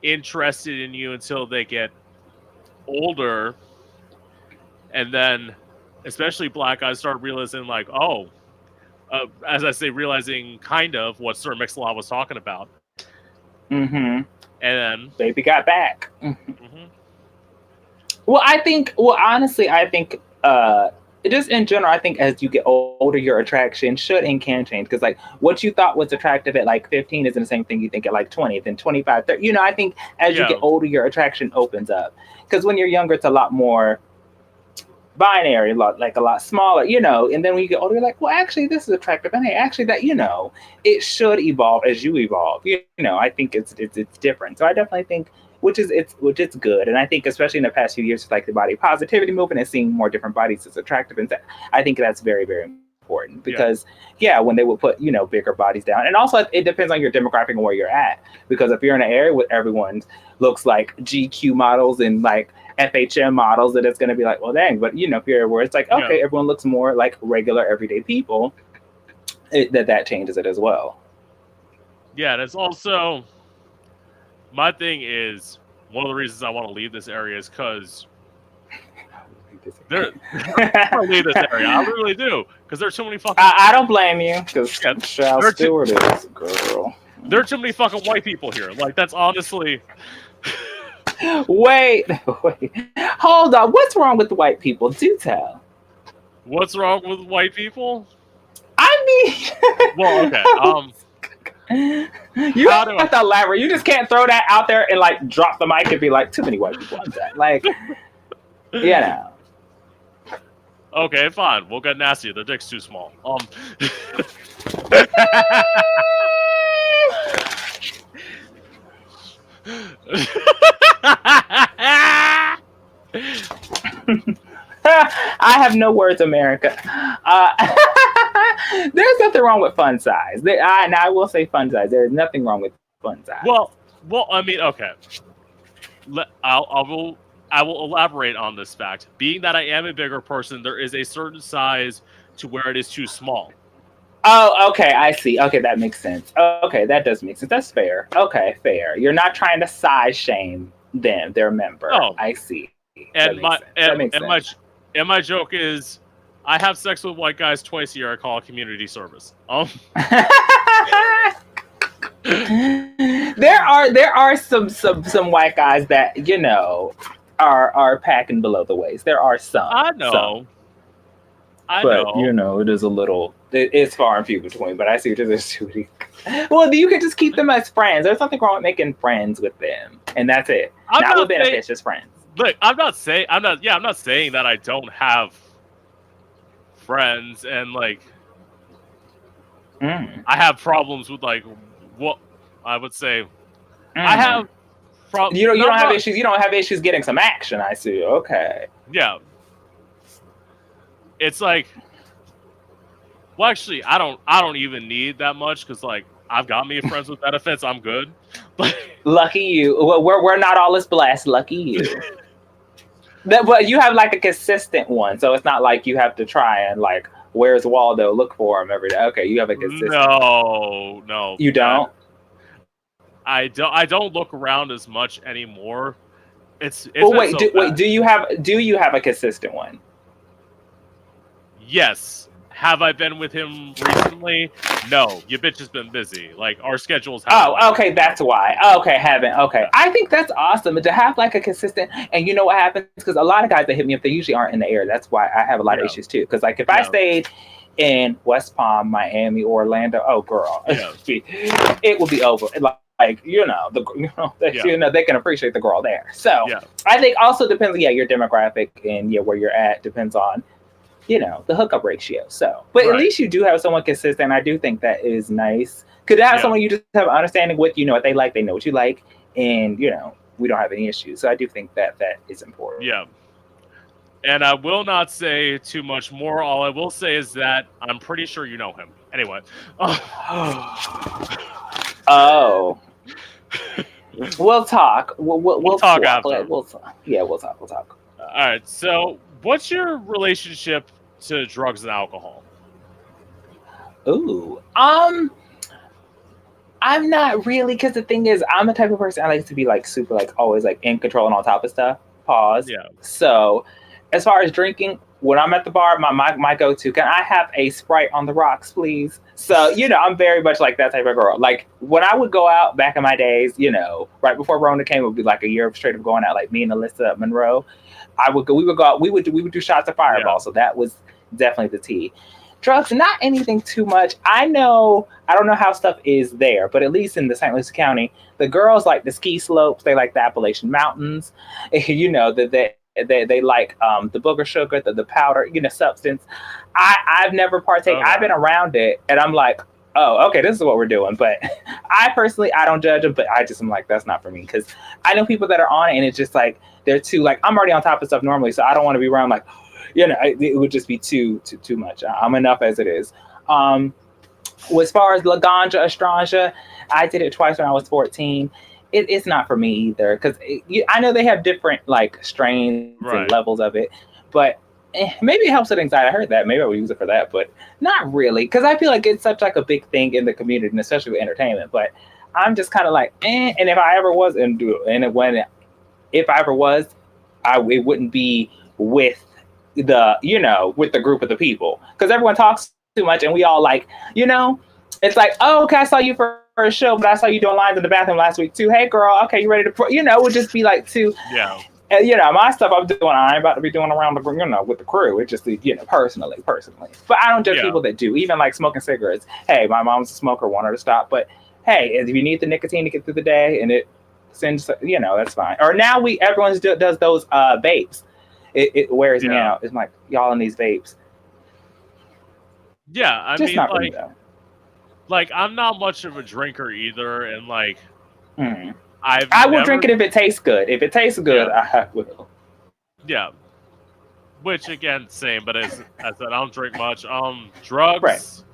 interested in you until they get older, and then especially black guys start realizing like, oh, as I say, realizing kind of what Sir Mix-a-Lot was talking about, Mm-hmm. and Baby got back. then Well, I think. Well, honestly, I think. Just in general, I think as you get older, your attraction should and can change. Because like what you thought was attractive at like 15 isn't the same thing you think at like 20, then 25, 30. I think as you get yeah, older, your attraction opens up. Because when you're younger, it's a lot more binary, a lot smaller, and then when you get older, you're like, well, actually this is attractive, and hey, actually that, it should evolve as you evolve. I think it's different. So I definitely think which is good. And I think especially in the past few years, like the body positivity movement and seeing more different bodies as attractive, and I think that's very, very important because Yeah. when they would put bigger bodies down, and also it depends on your demographic and where you're at. Because if you're in an area where everyone looks like GQ models and like FHM models, then it's going to be like, well, dang. But if you're where it's like, Yeah. okay, everyone looks more like regular everyday people, that changes it as well. Yeah, and it's also my thing is one of the reasons I want to leave this area is because there I want to leave this area. I really do because there's too many fucking I don't blame you because yeah, Shal there are too, Stewart is girl. there are too many fucking white people here. Like that's honestly Wait, wait, hold on. What's wrong with the white people? Do tell. what's wrong with white people. I Well, okay. mean, you How do I? have to elaborate. You just can't throw that out there and like drop the mic and be like, too many white people on that. Like, you know. Okay, fine. We'll get nasty. Their dick's too small. I have no words, America. There's nothing wrong with fun size. And I will say fun size. There is nothing wrong with fun size. well, I mean, okay. I will elaborate on this fact. Being that I am a bigger person, there is a certain size to where it is too small. Oh, okay. I see. Okay, that makes sense. Okay, that does make sense. That's fair. Okay, fair. You're not trying to size shame them, their member. No. I see. And That my makes sense. That makes and sense. my joke is, I have sex with white guys twice a year. I call it community service. There are some white guys that are packing below the waist. There are some. I know. Some. I But know. it is a little. It's far and few between. But I see what you're doing. Well, you can just keep them as friends. There's nothing wrong with making friends with them, and that's it. I'm Not not with benefits, just friends. Look, I'm not saying that I don't have friends and like Mm. I have problems with like what I would say. I Mm. have problems. You don't have issues. You don't have issues getting some action. I see. Okay. Yeah. It's like, well, actually, I don't even need that much because like I've got me friends with benefits. I'm good. But Lucky you. Well, we're not all as blessed. Lucky you. But you have like a consistent one, so it's not like you have to try and like, where's Waldo? Look for him every day. Okay, you have a consistent. no, You don't. I don't look around as much anymore. It's Well, been wait. so bad. Do you have a consistent one? Yes. Have I been with him recently? No. Your bitch has been busy. Like our schedules have. Oh, okay, that's why. Okay, haven't. Okay, I think that's awesome to have like a consistent. And you know what happens? Because a lot of guys that hit me up, they usually aren't in the area. That's why I have a lot of issues too. Because like if I stayed in West Palm, Miami, Orlando, oh girl, it would be over. Like they can appreciate the girl there. So I think also depends. Yeah, your demographic and where you're at depends on the hookup ratio. So, but at least you do have someone consistent. I do think that is nice. Could have someone you just have an understanding with. You know what they like, they know what you like, and we don't have any issues. So I do think that is important. Yeah. And I will not say too much more. All I will say is that I'm pretty sure you know him. Anyway. Oh. We'll talk. We'll talk after. We'll talk. Yeah, we'll talk. All right. So, what's your relationship to drugs and alcohol? Ooh. I'm not really, because the thing is, I'm the type of person I like to be like super like always like in control and on top of stuff. Pause. Yeah. So, as far as drinking, when I'm at the bar, my go-to, can I have a Sprite on the rocks, please? So, I'm very much like that type of girl. Like, when I would go out back in my days, right before Rona came, it would be like a year straight of going out, like me and Alyssa Monroe. We would go out, we would do shots of Fireball. Yeah. So that was definitely the tea. Drugs, not anything too much. I don't know how stuff is there, but at least in the St. Louis County, the girls like the ski slopes, they like the Appalachian Mountains, they like the booger sugar, the powder, substance. I've never partaken. Okay. I've been around it, and I'm like, Oh, okay, this is what we're doing. But I personally, I don't judge them, but I just am like, that's not for me because I know people that are on it, and it's just like they're too like I'm already on top of stuff normally, so I don't want to be around like, it would just be too much. I'm enough as it is. Um, as far as Laganja Estranja, I did it twice when I was 14. It's not for me either because I know they have different like strains and Right. levels of it, but maybe it helps with anxiety. I heard that. Maybe I would use it for that, but not really because I feel like it's such like a big thing in the community, and especially with entertainment. But I'm just kind of like, eh. And if I ever was, when if I ever was, it wouldn't be with with the group of the people because everyone talks too much and we all like it's like, oh, okay, I saw you for a show, but I saw you doing lines in the bathroom last week too. Hey girl, okay, you ready to it would just be like too. Yeah. My stuff I'm doing, I ain't about to be doing around the with the crew. It just personally. But I don't judge Yeah. people that do, even like smoking cigarettes. Hey, my mom's a smoker, want her to stop, but hey, if you need the nicotine to get through the day and it sends, that's fine. Or now everyone does those vapes. It wears me Yeah. out. It's like y'all in these vapes. Yeah. I Just mean, not for me though. like I'm not much of a drinker either, and like Mm. I've I will drink never. it if it tastes good. If it tastes good, Yeah. I will. Yeah. Which again, same, but as I said, I don't drink much. Right. Drugs.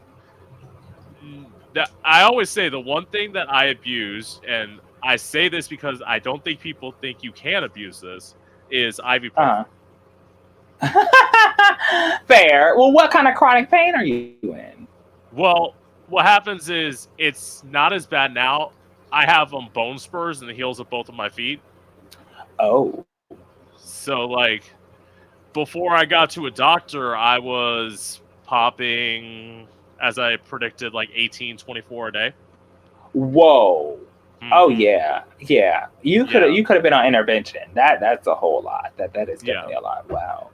That I always say the one thing that I abuse, and I say this because I don't think people think you can abuse this, is ibuprofen. Fair. Well, what kind of chronic pain are you in? Well, what happens is it's not as bad now. I have bone spurs in the heels of both of my feet. Oh. So like before I got to a doctor, I was popping, as I predicted, like 18, 24 a day. Whoa. Oh Hmm. yeah, yeah. Yeah, You could have been on intervention. That's a whole lot. That is yeah. definitely a lot. Wow.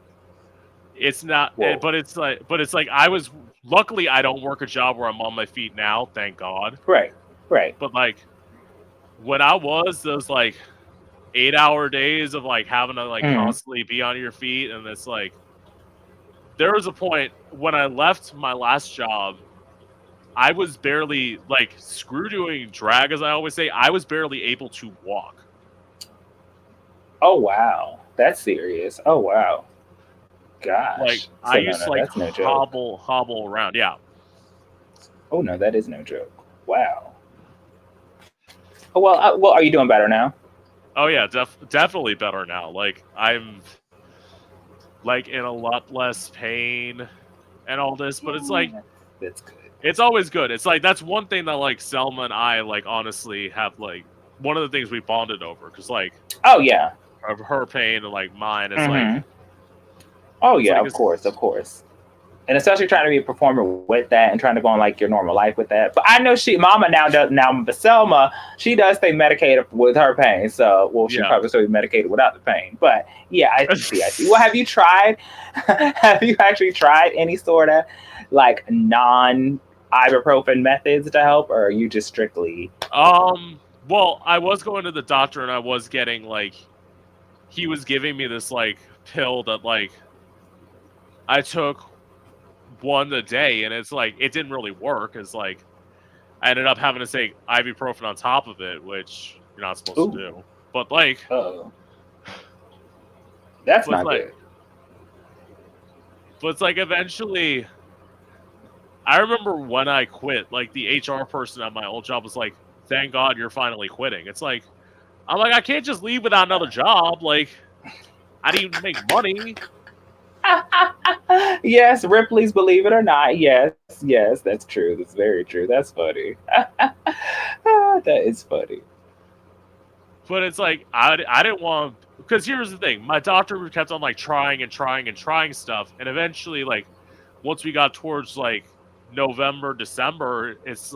It's not, Whoa. but it's like I was. Luckily, I don't work a job where I'm on my feet now. Thank God. Right. Right. But like when I was those like 8-hour days of like having to like Mm. constantly be on your feet, and it's like there was a point when I left my last job. I was barely like screw doing drag, as I always say. I was barely able to walk. Oh wow. That's serious. Oh wow. Like Gosh. I So no, used to no, like that's no joke. hobble around. Yeah, Oh no, that is no joke. Wow. Oh, well, are you doing better now? oh yeah, definitely better now. Like I'm like in a lot less pain and all this, but it's like That's good. it's always good. It's like that's one thing that like Selma and I like honestly have like one of the things we bonded over because like Oh yeah. of her pain and like mine. Mm-hmm. Oh It's yeah, like of course, of course. And especially trying to be a performer with that and trying to go on like your normal life with that. But I know Mama now does now, but Selma, she does stay medicated with her pain. So, well, she yeah. probably still be medicated without the pain. But yeah, I see. Well, have you tried? Have you actually tried any sort of like non ibuprofen methods to help, or are you just strictly? Well, I was going to the doctor and I was getting like he was giving me this like pill that like I took one a day and it's like it didn't really work. It's like I ended up having to take ibuprofen on top of it, which you're not supposed to Ooh, do. But like, oh, that's but not like, good. but it's like eventually, I remember when I quit, like the HR person at my old job was like, "Thank God you're finally quitting." It's like I'm like I can't just leave without another job. Like I didn't make money. Yes, Ripley's Believe It or Not. Yes, that's true. That's very true. That's funny. That is funny. But it's like I didn't want because here's the thing, my doctor kept on like trying and trying and trying stuff, and eventually like once we got towards like November, December, it's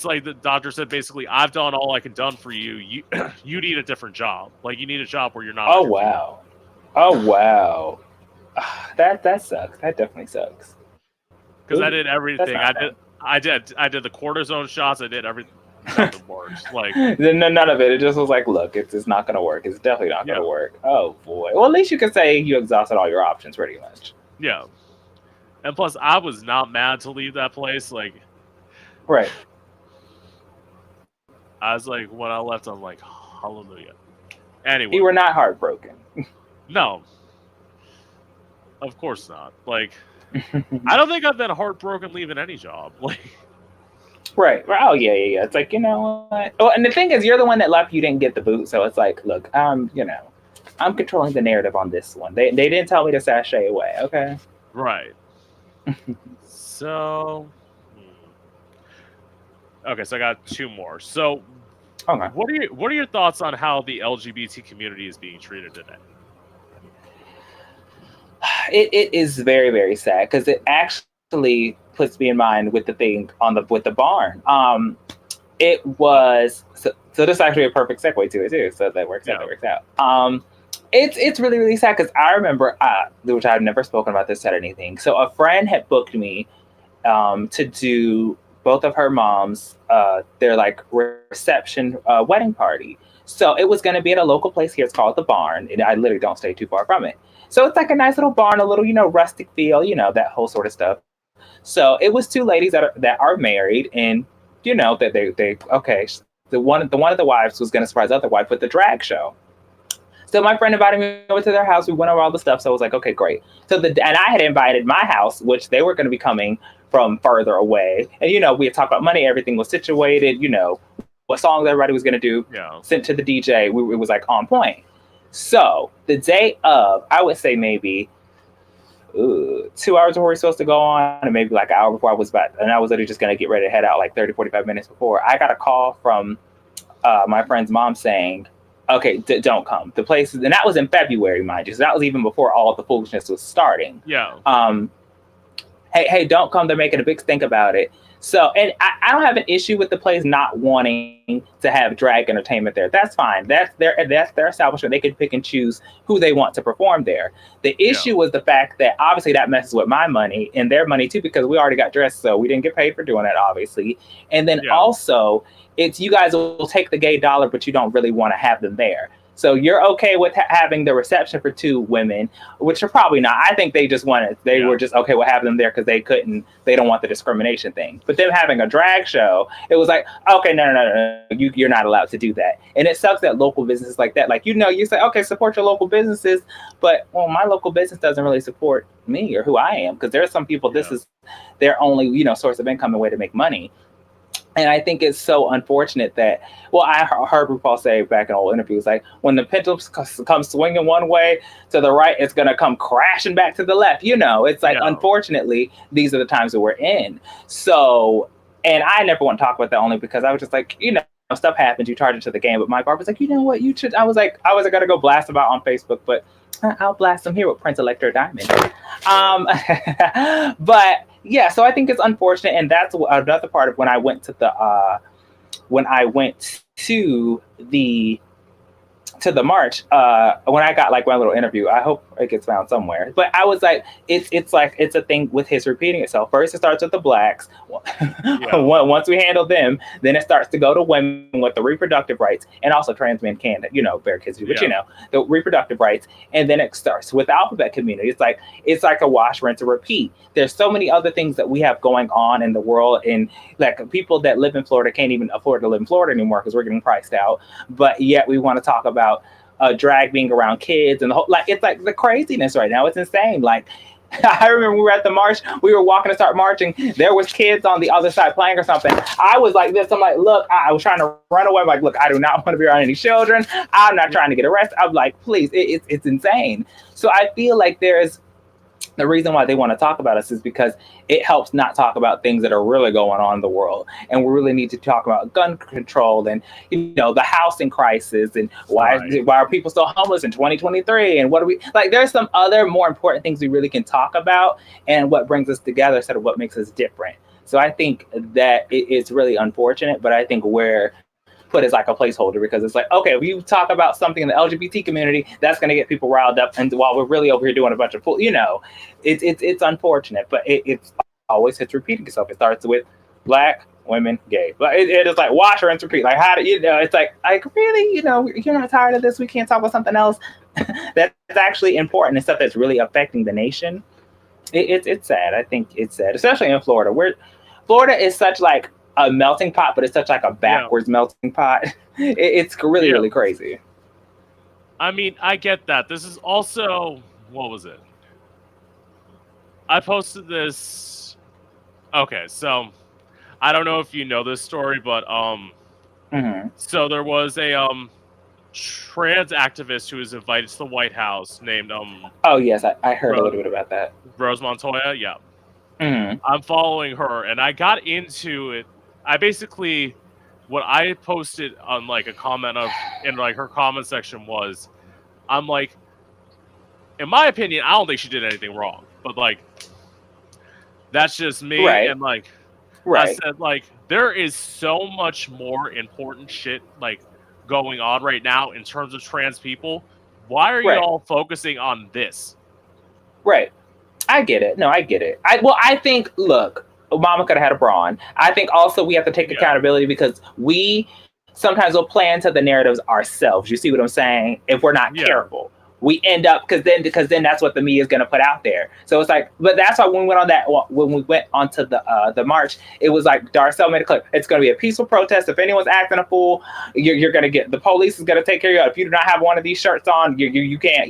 like the doctor said basically I've done all I can done for you. You you need a different job. Like you need a job where you're not on Oh your feet. wow. Oh wow. That sucks. That definitely sucks. Because I Ooh, did that's everything. not fun. I did the cortisone shots. I did everything. Nothing works. Like None of it. It just was like, look, it's not gonna work. It's definitely not gonna yeah, work. Oh boy. Well, at least you could say you exhausted all your options, pretty much. yeah. And plus, I was not mad to leave that place. Like, Right. I was like, when I left, I'm like, hallelujah. You Anyway, were not heartbroken. no, of course not. Like, I don't think I've been heartbroken leaving any job. Like, Right. Right. Oh yeah, yeah, yeah. It's like, you know what? Oh, and the thing is, you're the one that left. You didn't get the boot, so it's like, look, I'm controlling the narrative on this one. They didn't tell me to sashay away. Okay. right. So, okay, so I got two more. So, Okay. what are your thoughts on how the LGBT community is being treated today? It is very, very sad because it actually puts me in mind with the thing on the with the barn. It Oh, was so this is actually a perfect segue to it too. So that works out. yeah, That works out. It's really, really sad because I remember, which I've never spoken about this at anything. So a friend had booked me to do both of her moms their like reception wedding party. So it was going to be at a local place here. It's called the Barn, and I literally don't stay too far from it. So it's like a nice little barn, a little rustic feel, that whole sort of stuff. So it was two ladies that are married, and that they okay. The one of the wives was going to surprise the other wife with the drag show. So my friend invited me over to their house. We went over all the stuff. So I was like, okay, great. And I had invited my house, which they were going to be coming from further away. And we had talked about money. Everything was situated. What songs everybody was going to do. yeah, Sent to the DJ. It was like on point. So the day of, I would say maybe 2 hours before we were supposed to go on, and maybe like an hour before I was about, and I was literally just going to get ready to head out like 30, 45 minutes before. I got a call from my friend's mom saying, okay, don't come. The place, and that was in February, mind you. So that was even before all of the foolishness was starting. yeah, Hey, don't come. They're making a big stink about it. So, and I don't have an issue with the place not wanting to have drag entertainment there. That's fine. That's their establishment. They can pick and choose who they want to perform there. The yeah, issue was the fact that obviously that messes with my money and their money too, because we already got dressed, so we didn't get paid for doing that, obviously. And then yeah, also, it's you guys will take the gay dollar, but you don't really want to have them there. So you're okay with having the reception for two women, which are probably not. I think they just wanted, they yeah, were just okay with having them there because they don't want the discrimination thing. But them having a drag show, it was like, okay, no. You're not allowed to do that. And it sucks that local businesses like that, like, you say, okay, support your local businesses. But, well, my local business doesn't really support me or who I am, because there are some people, this yeah, is their only, source of income and way to make money. And I think it's so unfortunate that, well, I heard RuPaul say back in old interviews, like, when the pendulum comes swinging one way to the right, it's going to come crashing back to the left. It's like, yeah, unfortunately, these are the times that we're in. So, and I never want to talk about that only because I was just like, stuff happens, you charge it to the game. But my bar was like, you know what, you should, I wasn't going to go blast about on Facebook, but I'll blast them here with Prince Electro Diamond. right, But yeah, so I think it's unfortunate, and that's another part of when I went to the march, when I got like my little interview. I hope it gets found somewhere. But I was like, it's like it's a thing with his repeating itself. First, it starts with the blacks. yeah, Once we handle them, then it starts to go to women with the reproductive rights, and also trans men can, bear kids too. But yeah, the reproductive rights, and then it starts with the alphabet community. It's like a wash, rinse, and repeat. There's so many other things that we have going on in the world, and like people that live in Florida can't even afford to live in Florida anymore because we're getting priced out. But yet we want to talk about drag being around kids and the whole, like, it's like the craziness right now. It's insane. Like, I remember we were at the march, we were walking to start marching, there was kids on the other side playing or something. I was like this, I'm like, look, I was trying to run away. I'm like, look, I do not want to be around any children. I'm not trying to get arrested. I'm like, please, it's insane. So I feel like there's the reason why they want to talk about us is because it helps not talk about things that are really going on in the world. And we really need to talk about gun control and, the housing crisis, and right, why are people still homeless in 2023? And what do we, like, there's some other more important things we really can talk about, and what brings us together instead of what makes us different. So I think that it's really unfortunate, but I think we're put as like a placeholder, because it's like, okay, if you talk about something in the LGBT community, that's going to get people riled up, and while we're really over here doing a bunch of it's unfortunate, but it's always hits repeating itself. It starts with black, women, gay, but it is like wash, rinse, repeat. Like, how do it's like really, you're not tired of this, we can't talk about something else that's actually important and stuff that's really affecting the nation. It's sad. I think it's sad, especially in Florida, where Florida is such like a melting pot, but it's such like a Yeah, backwards melting pot. It's really yeah. really crazy. I mean, I get that. This is also what was it? I posted this. Okay, so I don't know if you know this story, but Hmm. so there was a trans activist who was invited to the White House named Oh yes, I heard a Rose, little bit about that. Rose Montoya. Yeah, Hmm. I'm following her, and I got into it. I basically what I posted on like a comment of in like her comment section was, I'm like, in my opinion, I don't think she did anything wrong, but like that's just me, Right, and like I right, said, like there is so much more important shit like going on right now in terms of trans people. Why are you right, all focusing on this? right. I get it. No, I get it. I think look, Obama could have had a bra on. I think also we have to take Yeah, accountability because we sometimes will play into the narratives ourselves. You see what I'm saying? If we're not yeah, careful, we end up because then that's what the media is going to put out there. So it's like, but that's why when we went on that when we went onto the march, it was like Darcel made it clear it's going to be a peaceful protest. If anyone's acting a fool, you're going to get the police is going to take care of you. If you do not have one of these shirts on, you can't.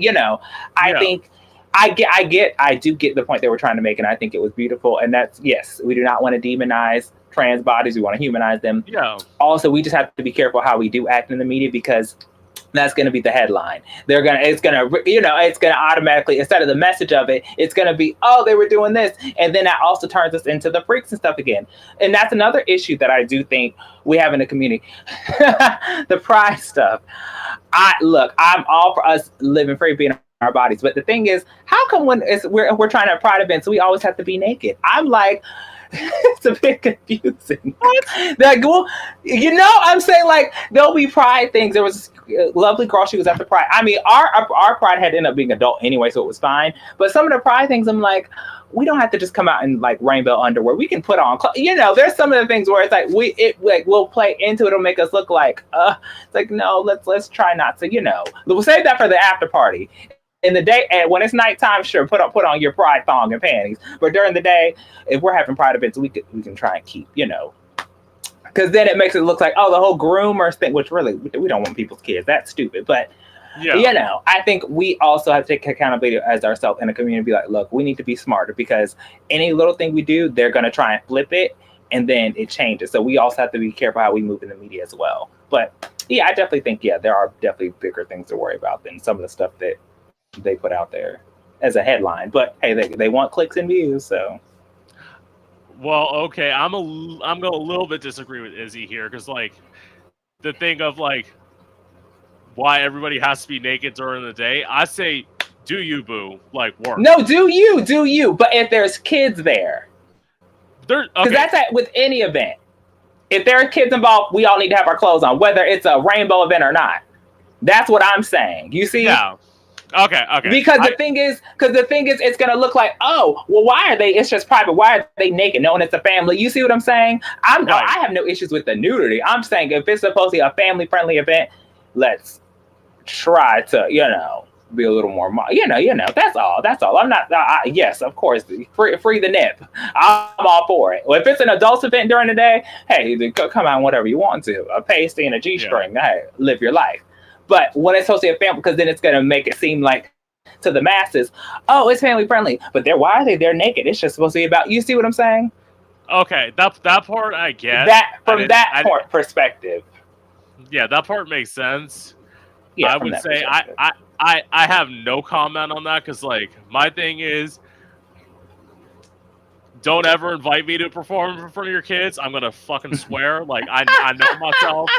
I yeah, think I do get the point they were trying to make, and I think it was beautiful. And that's yes, we do not want to demonize trans bodies. We want to humanize them. yeah, Also, we just have to be careful how we do act in the media because that's going to be the headline. It's going to automatically, instead of the message of it, it's going to be, oh, they were doing this. And then that also turns us into the freaks and stuff again. And that's another issue that I do think we have in the community. The pride stuff. I'm all for us living free, being our bodies. But the thing is, how come when we're trying to have pride events, we always have to be naked? I'm like, it's a bit confusing. Like, well, I'm saying like there'll be pride things. There was a lovely girl. She was at the pride. I mean, our pride had ended up being adult anyway, so it was fine. But some of the pride things, I'm like, we don't have to just come out in like rainbow underwear. We can put on, there's some of the things where it's like we'll play into it. It'll make us look like, it's like no, let's try not to, we'll save that for the after party. In the day, and when it's nighttime, sure, put on your pride thong and panties. But during the day, if we're having pride events, we can try and keep, because then it makes it look like, oh, the whole groomers thing, which really we don't want people's kids. That's stupid. But yeah, I think we also have to take accountability as ourselves in the community. Be like, look, we need to be smarter because any little thing we do, they're gonna try and flip it, and then it changes. So we also have to be careful how we move in the media as well. But yeah, I definitely think there are definitely bigger things to worry about than some of the stuff that they put out there as a headline. But hey, they want clicks and views, so. Well, okay, I'm gonna a little bit disagree with Izzy here because like the thing of like why everybody has to be naked during the day. I say, do you, boo? Like work. No, do you? But if there's kids there, There, because okay, with any event. If there are kids involved, we all need to have our clothes on, whether it's a rainbow event or not. That's what I'm saying. You see? yeah, okay. Because the thing is, it's gonna look like, oh, well, why are they? It's just private. Why are they naked? Knowing it's a family. You see what I'm saying? Right. I have no issues with the nudity. I'm saying if it's supposed to be a family friendly event, let's try to, be a little more, that's all. That's all. I'm not, yes, of course, free the nip. I'm all for it. Well, if it's an adult event during the day, hey, come on, whatever you want to. A pasty and a G string, hey, live your life. But when it's supposed to be a family, because then it's going to make it seem like to the masses, oh, it's family friendly. But why are they there naked? It's just supposed to be about, you see what I'm saying? Okay, that part I get. That from that part perspective. Yeah, that part makes sense. Yeah, I would say I have no comment on that because like my thing is don't ever invite me to perform in front of your kids. I'm gonna fucking swear. Like I know myself.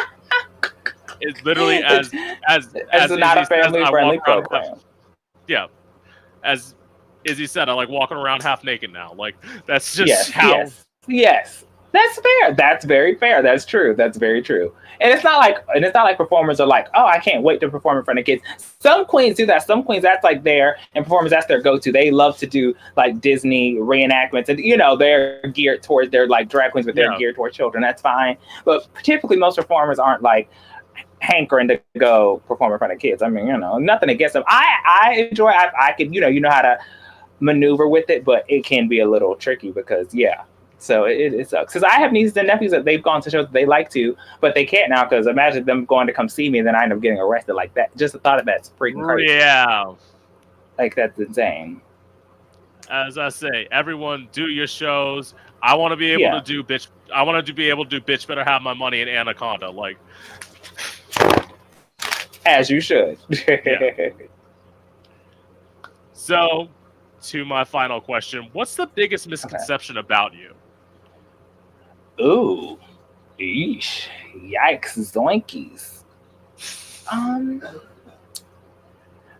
It's literally as not a Izzy says, family I friendly walk around program. yeah, as Izzy said, I like walking around half naked now. Like that's just Yes, how. yes. That's fair. That's very fair. That's true. That's very true. And it's not like performers are like, oh, I can't wait to perform in front of kids. Some queens do that. Some queens that's like and performers that's their go-to. They love to do like Disney reenactments, and they're geared towards they're like drag queens, but they're geared towards children. That's fine. But typically, most performers aren't like hankering to go perform in front of kids. I mean, nothing against them. I enjoy. I could, you know how to maneuver with it, but it can be a little tricky because yeah. So it sucks because I have nieces and nephews that they've gone to shows that they like to, but they can't now because imagine them going to come see me and then I end up getting arrested like that. Just the thought of that's freaking crazy. Yeah. Like that's insane. As I say, everyone do your shows. I want to be able to Yeah, do bitch. I want to be able to do bitch better have my money in Anaconda. Like, as you should. yeah. So, to my final question, what's the biggest Okay. misconception about you? Ooh, eesh, yikes, zoinkies. Um,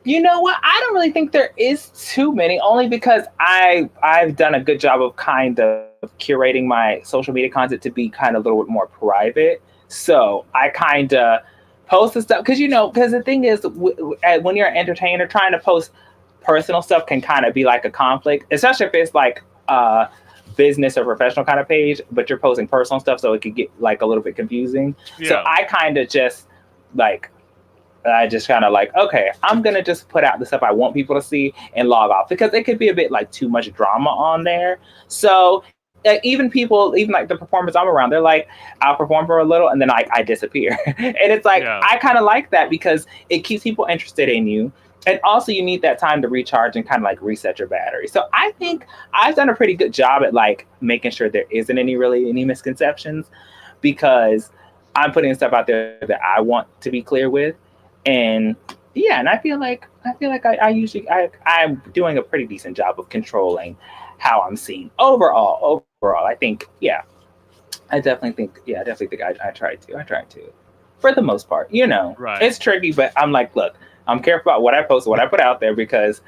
you know what? I don't really think there is too many, only because I've done a good job of kind of curating my social media content to be kind of a little bit more private. So I kind of post the stuff because because the thing is, when you're an entertainer, trying to post personal stuff can kind of be like a conflict, especially if it's like business or professional kind of page, but you're posting personal stuff, so it could get like a little bit confusing. So Yeah. I kind of just like I just kind of like, okay, I'm gonna just put out the stuff I want people to see and log off because it could be a bit like too much drama on there. So even people, even like the performers I'm around, they're like, I'll perform for a little and then I disappear. And it's like Yeah. I kind of like that because it keeps people interested in you. And also you need that time to recharge and kind of like reset your battery. So I think I've done a pretty good job at like making sure there isn't any misconceptions because I'm putting stuff out there that I want to be clear with and yeah, and I feel like I usually I'm doing a pretty decent job of controlling how I'm seen overall. I think I definitely think I try to for the most part. Right. It's tricky, but I'm like, look, I'm careful about what I post, what I put out there because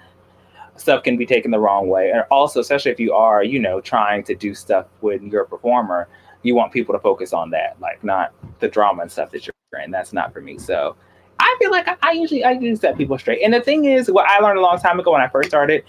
stuff can be taken the wrong way, and also especially if you are trying to do stuff when you're a performer, you want people to focus on that, like not the drama and stuff that you're in. That's not for me. So I feel like I usually set people straight. And the thing is, what I learned a long time ago when I first started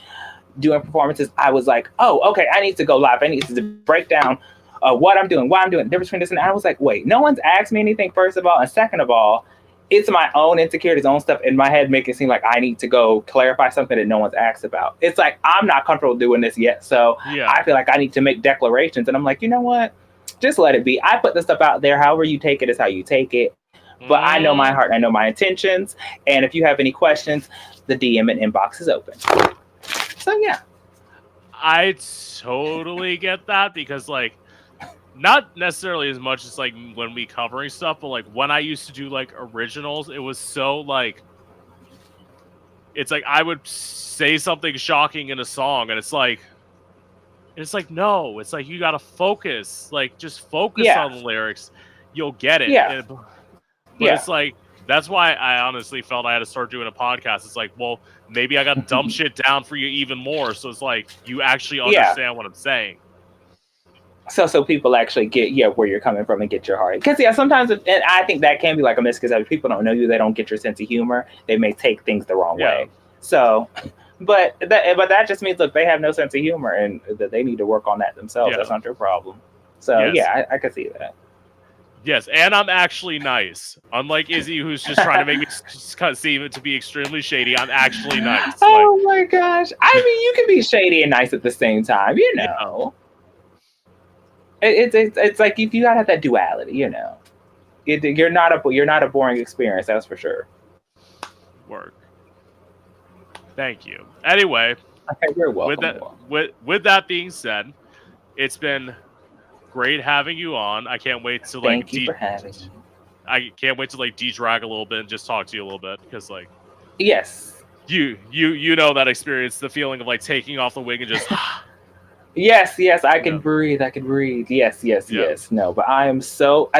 doing performances, I was like, oh, okay, I need to go live. I need to break down what I'm doing, the difference between this and that. I was like, wait, no one's asked me anything, first of all. And second of all, it's my own insecurities, own stuff in my head, making it seem like I need to go clarify something that no one's asked about. It's like, I'm not comfortable doing this yet. So Yeah. I feel like I need to make declarations. And I'm like, you know what? Just let it be. I put the stuff out there. However you take it is how you take it. But I know my Mm, heart, I know my intentions. And if you have any questions, the DM and inbox is open. So yeah. I totally get that because, like, not necessarily as much as like when we covering stuff, but like when I used to do like originals, it was so like it's like I would say something shocking in a song, and it's like no, it's like you gotta focus, like just focus Yeah. on the lyrics, you'll get it. Yeah. But Yeah. it's like that's why I honestly felt I had to start doing a podcast. It's like, well, maybe I got to dumb shit down for you even more, so it's like you actually Yeah. understand what I'm saying. So people actually get where you're coming from and get your heart. Because sometimes and I think that can be like a misconception. People don't know you, they don't get your sense of humor. They may take things the wrong Yeah. way. So, but that just means look, they have no sense of humor and that they need to work on that themselves. Yeah. That's not your problem. So Yes. yeah, I can see that. Yes, and I'm actually nice. Unlike Izzy, who's just trying to make me seem to be extremely shady, I'm actually nice. Oh my gosh! I mean, you can be shady and nice at the same time. Yeah. It's like you gotta have that duality. You're not a boring experience. That's for sure. Work. Thank you. Anyway, Okay, you're welcome. with that being said, it's been great having you on. I can't wait to like Thank you for having me. I can't wait to like de-drag a little bit and just talk to you a little bit because like Yes. you know that experience, the feeling of like taking off the wig and just Yes, I can Yeah. breathe. I can breathe. Yes, Yeah. No, but I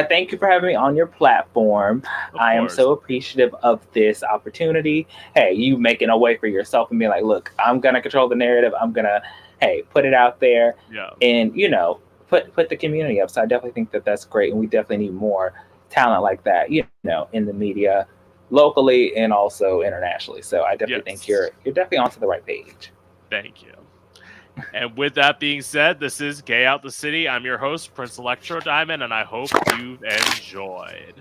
thank you for having me on your platform. Of I am course. so appreciative of this opportunity. Hey, you making a way for yourself and being like, look, I'm gonna control the narrative. I'm gonna, hey, put it out there Yeah. and put the community up. So I definitely think that that's great, and we definitely need more talent like that. In the media, locally and also internationally. So I definitely think Yes. you're definitely onto the right page. Thank you. And with that being said, this is Gay Out the City. I'm your host, Prince Electro Diamond, and I hope you've enjoyed.